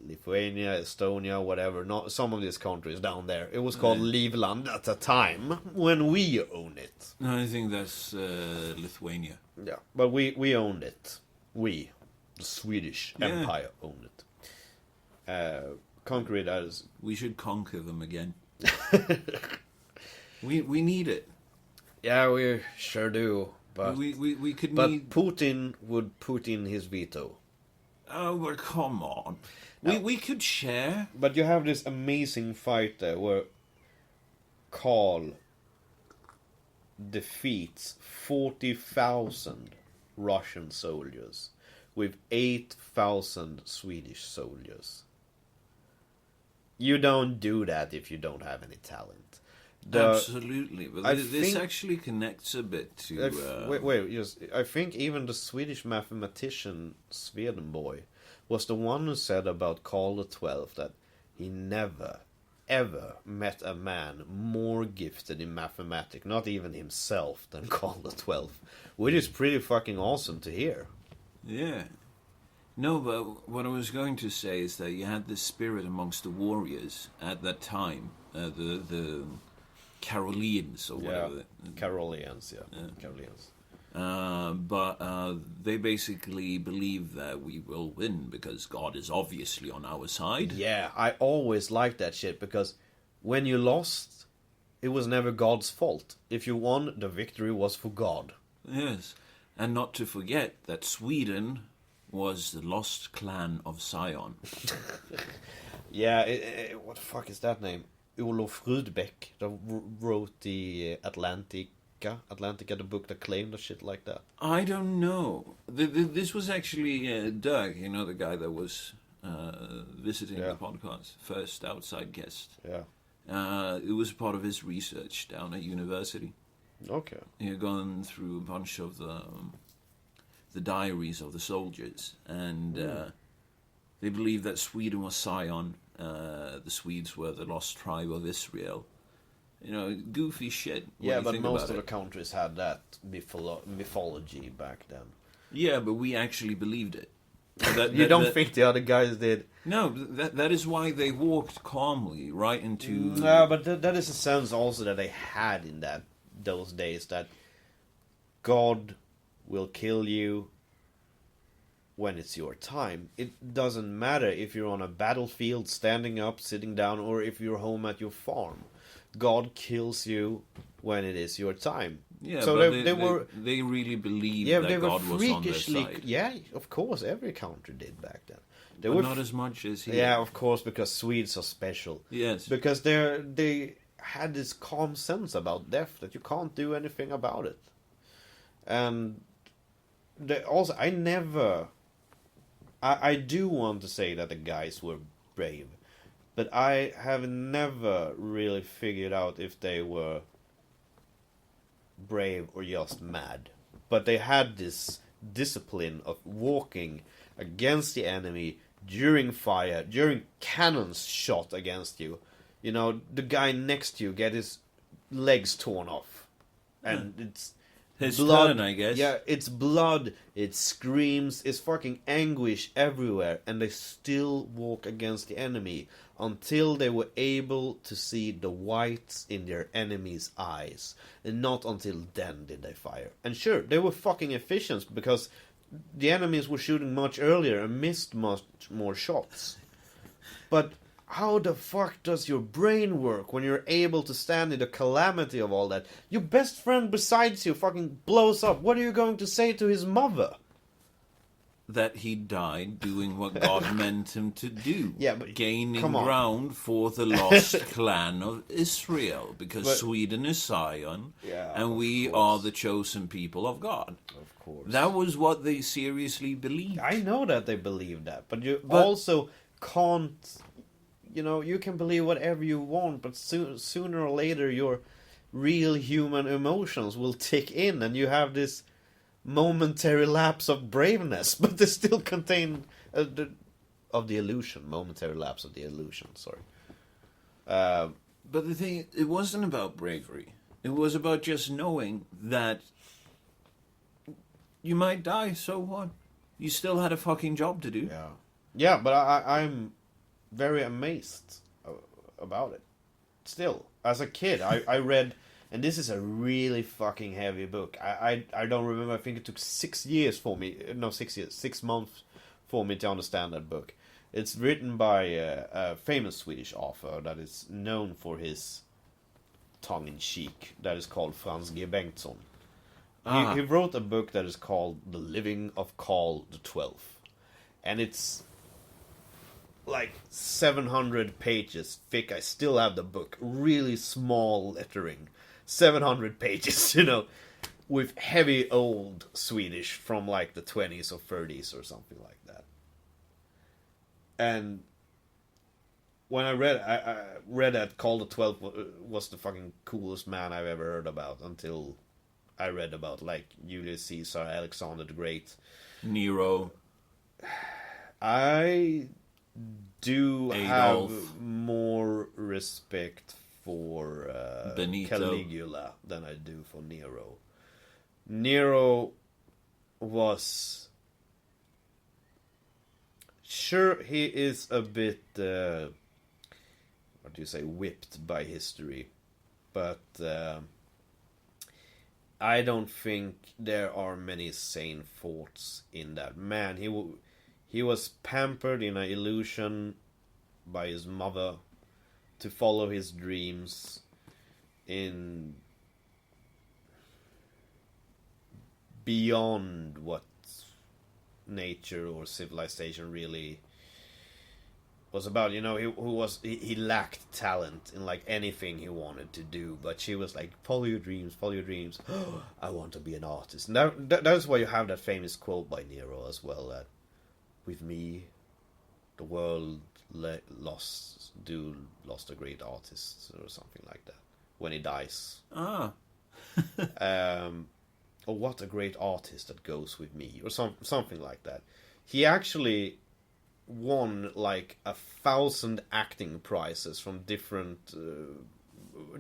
Lithuania, Estonia, whatever, not some of these countries down there. It was called Livland at the time when we owned it. No, I think that's Lithuania. Yeah, but we owned it. We, the Swedish Empire, owned it. Conquer it as... We should conquer them again. we need it. Yeah, we sure do. But we could but need... Putin would put in his veto. Oh, well, come on. No. We could share. But you have this amazing fight there where Karl defeats 40,000 Russian soldiers with 8,000 Swedish soldiers. You don't do that if you don't have any talent. Absolutely. But I this think- actually connects a bit to... I think even the Swedish mathematician Swedenborg was the one who said about Karl the 12th that he never, ever met a man more gifted in mathematics, not even himself, than Karl the 12th, which is pretty fucking awesome to hear. Yeah. No, but what I was going to say is that you had this spirit amongst the warriors at that time, the Caroleans or whatever. Caroleans, Yeah. Caroleans. But they basically believe that we will win because God is obviously on our side. Yeah, I always liked that shit because when you lost, it was never God's fault. If you won, the victory was for God. Yes. And not to forget that Sweden was the lost clan of Sion. Yeah, what the fuck is that name? Olof Rudbeck that wrote the Atlantica, the book that claimed or shit like that. I don't know. This was actually Doug, you know, the guy that was visiting the podcast, first outside guest. Yeah. It was part of his research down at university. Okay. He had gone through a bunch of the diaries of the soldiers, and they believed that Sweden was Sion. The Swedes were the lost tribe of Israel. You know, goofy shit. Yeah, but most of the countries had that mythology back then. Yeah, but we actually believed it. You don't think the other guys did? No, that is why they walked calmly right into... No, but that is a sense also that they had in those days, that God will kill you when it's your time. It doesn't matter if you're on a battlefield, standing up, sitting down, or if you're home at your farm. God kills you when it is your time. Yeah, so but they really believed that God was on their side. Yeah, of course, every country did back then. But not as much as here. Yeah, of course, because Swedes are special. Yes. Because they had this calm sense about death that you can't do anything about it. And also, I do want to say that the guys were brave, but I have never really figured out if they were brave or just mad. But they had this discipline of walking against the enemy during fire, during cannons shot against you. You know, the guy next to you get his legs torn off. And it's his blood, turn, I guess. Yeah, it's blood, it screams, it's fucking anguish everywhere, and they still walk against the enemy until they were able to see the whites in their enemy's eyes. And not until then did they fire. And sure, they were fucking efficient because the enemies were shooting much earlier and missed much more shots. But how the fuck does your brain work when you're able to stand in the calamity of all that? Your best friend besides you fucking blows up. What are you going to say to his mother? That he died doing what God meant him to do. Yeah, but gaining come on. ground for the lost clan of Israel. Because But- Sweden is Zion, Yeah, and of we course. are the chosen people of God. Of course. That was what they seriously believed. I know that they believe that, but you But- also can't. You can believe whatever you want, but sooner or later your real human emotions will tick in, and you have this momentary lapse of braveness, but they still contain of the illusion. Momentary lapse of the illusion. Sorry. But the thing, it wasn't about bravery. It was about just knowing that you might die, so what? You still had a fucking job to do. Yeah, but I'm very amazed about it. Still, as a kid, I read, and this is a really fucking heavy book. I don't remember. I think it took 6 years for me. No, 6 years, 6 months for me to understand that book. It's written by a famous Swedish author that is known for his tongue-in-cheek. That is called Frans G. Bengtsson. He wrote a book that is called The Living of Karl XII. And it's like 700 pages thick. I still have the book. Really small lettering. 700 pages, with heavy old Swedish from like the 20s or 30s or something like that. And when I read that Karl XII was the fucking coolest man I've ever heard about until I read about like Julius Caesar, Alexander the Great. Nero. I do Adolf. have more respect for Benito. Caligula than I do for Nero. Nero was... Sure, he is a bit, whipped by history. But I don't think there are many sane thoughts in that man. He was pampered in an illusion by his mother to follow his dreams in beyond what nature or civilization really was about. He lacked talent in like anything he wanted to do, but she was like, follow your dreams. I want to be an artist. And that's why you have that famous quote by Nero as well, that with me the world lost a great artist, or something like that, when he dies. Or what a great artist that goes with me, or something like that. He actually won like 1,000 acting prizes from different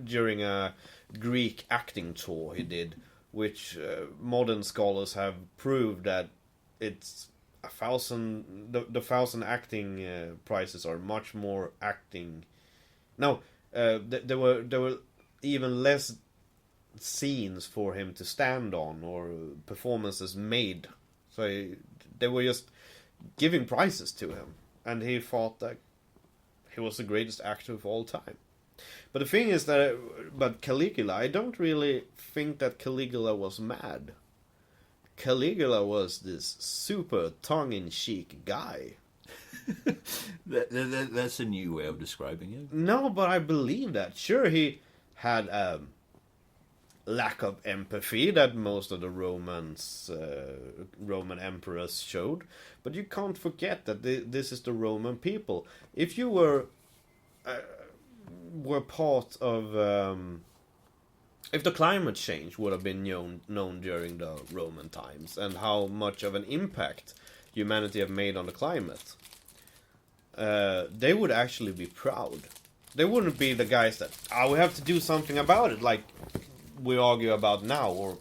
during a Greek acting tour he did, which modern scholars have proved that it's 1,000. The 1,000 acting prizes are much more acting. No, there were even less scenes for him to stand on or performances made, so they were just giving prizes to him, and he thought that he was the greatest actor of all time. But the thing is but Caligula, I don't really think that Caligula was mad. Caligula was this super tongue-in-cheek guy. That's a new way of describing it. No, but I believe that. Sure, he had lack of empathy that most of the Roman emperors showed, but you can't forget that this is the Roman people. If you were part of if the climate change would have been known during the Roman times, and how much of an impact humanity have made on the climate, they would actually be proud. They wouldn't be the guys that, we have to do something about it, like we argue about now, or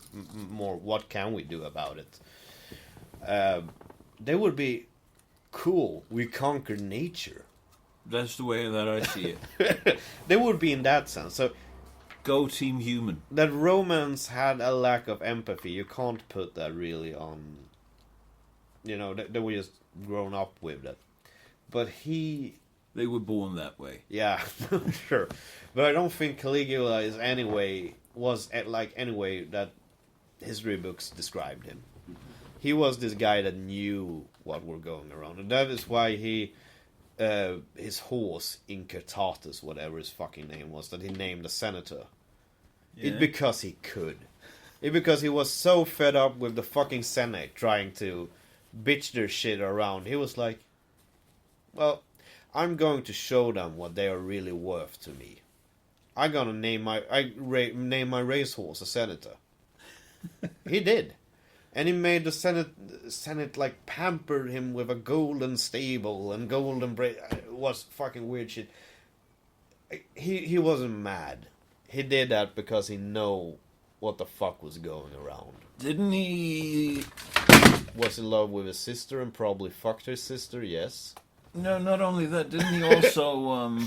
more, what can we do about it? They would be, cool, we conquered nature. That's the way that I see it. They would be in that sense. So Go Team Human. that Romans had a lack of empathy, you can't put that really on, they were just grown up with that. But he They were born that way. Yeah, sure. But I don't think Caligula is anyway that history books described him. He was this guy that knew what were going around, and that is why his horse Incurtatus, whatever his fucking name was, that he named a senator. Yeah. It's because he could. It's because he was so fed up with the fucking Senate trying to bitch their shit around. He was like, well, I'm going to show them what they are really worth to me. I'm gonna name my racehorse a senator. He did. And he made the Senate like pamper him with a golden stable and golden it was fucking weird shit. He wasn't mad. He did that because he know what the fuck was going around. Didn't he? Was in love with his sister and probably fucked her sister, yes. No, not only that. Didn't he also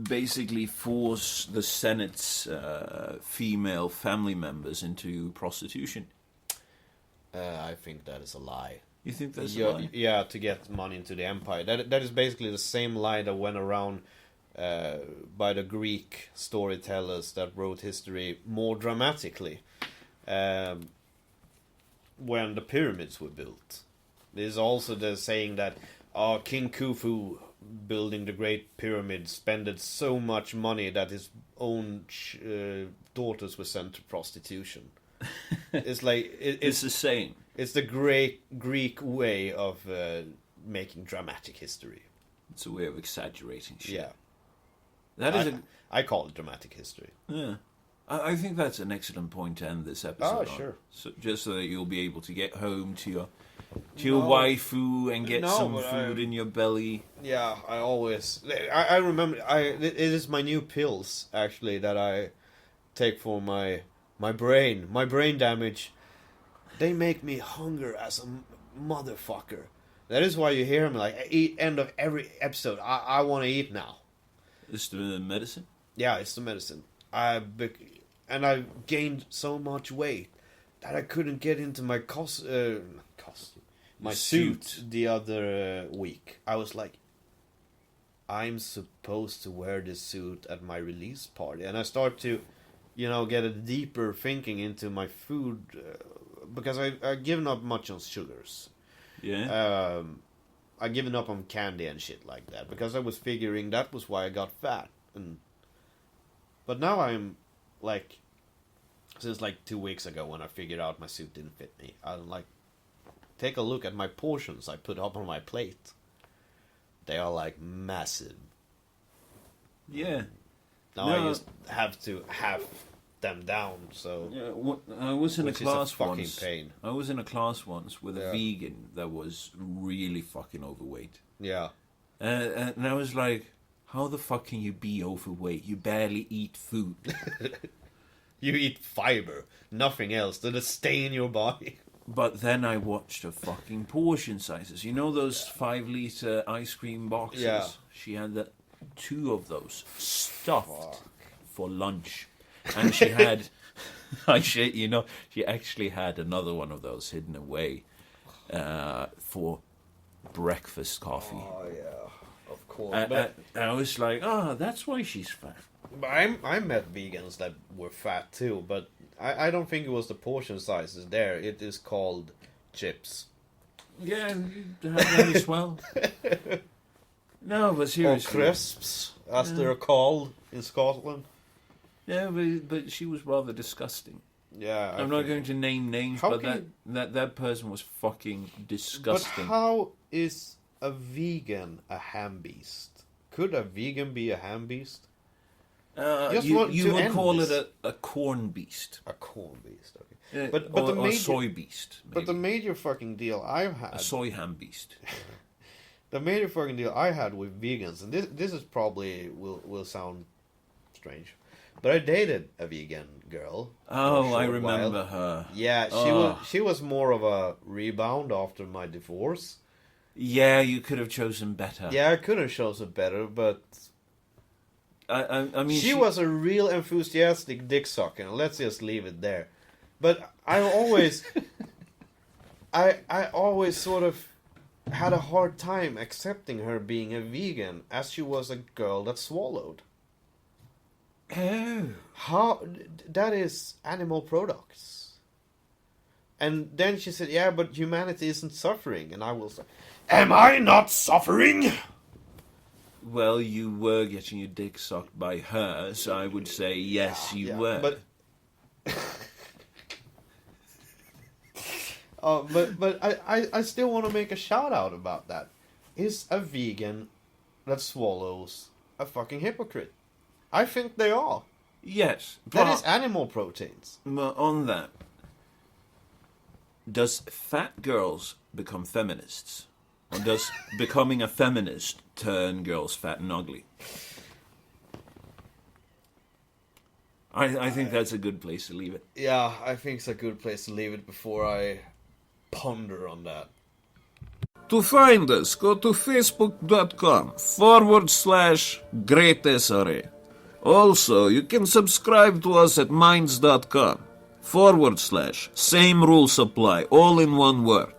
basically force the Senate's female family members into prostitution? I think that is a lie. You think that's a lie? Yeah, to get money into the empire. That is basically the same lie that went around by the Greek storytellers that wrote history more dramatically when the pyramids were built. There's also the saying that King Khufu, building the Great Pyramid, spent so much money that his own daughters were sent to prostitution. It's like it's the same. It's the great Greek way of making dramatic history. It's a way of exaggerating shit. Yeah, that is I call it dramatic history. Yeah, I think that's an excellent point to end this episode. Oh, sure. So, just so that you'll be able to get home to your waifu and get some food in your belly. Yeah, I remember. It is my new pills actually that I take for my brain damage. They make me hunger as a motherfucker. That is why you hear me like end of every episode. I want to eat now. It's the medicine. Yeah, it's the medicine. I gained so much weight that I couldn't get into my suit the other week. I was like, I'm supposed to wear this suit at my release party, and I start to, get a deeper thinking into my food because I've given up much on sugars. Yeah. I've given up on candy and shit like that because I was figuring that was why I got fat. But now I'm like, since like 2 weeks ago when I figured out my suit didn't fit me, I'm like, take a look at my portions I put up on my plate. They are like massive. Yeah. Now I just have to have them down. So yeah, I was in a class once. Pain. I was in a class once with a vegan that was really fucking overweight. Yeah. And I was like, how the fuck can you be overweight? You barely eat food. You eat fiber, nothing else. Did it stay in your body? But then I watched her fucking portion sizes. You know those 5-liter ice cream boxes? Yeah. She had 2 of those stuffed for lunch. And she had, she actually had another one of those hidden away for breakfast coffee. Oh, yeah, of course. And I was like, that's why she's fat. I met vegans that were fat too, but I don't think it was the portion sizes there. It is called chips. Yeah, you have that as well. No, but seriously. Or crisps, as they're called in Scotland. Yeah, but she was rather disgusting. Yeah, I'm not going to name names, but that person was fucking disgusting. But how is a vegan a ham beast? Could a vegan be a ham beast? You would call it a corn beast. A corn beast, okay. But or a soy beast. Maybe. But the major fucking deal I've had... A soy ham beast. The major fucking deal I had with vegans, and this is probably will sound strange, but I dated a vegan girl. Oh, I remember her. Yeah, she was more of a rebound after my divorce. Yeah, you could have chosen better. Yeah, I could have chosen better, but I mean, she was a real enthusiastic dick sucker. Let's just leave it there. But I always, I always sort of had a hard time accepting her being a vegan as she was a girl that swallowed. Oh. How? That is animal products. And then she said, yeah, but humanity isn't suffering. And I will say, am I not suffering? Well, you were getting your dick sucked by her, so I would say yes, you were. But I still want to make a shout out about that. Is a vegan that swallows a fucking hypocrite? I think they are. Yes. That is animal proteins. But on that, does fat girls become feminists? Or does becoming a feminist turn girls fat and ugly? I think that's a good place to leave it. Yeah, I think it's a good place to leave it before I ponder on that. To find us, go to facebook.com/GreatSRA. Also, you can subscribe to us at minds.com /same rules apply, all in one word.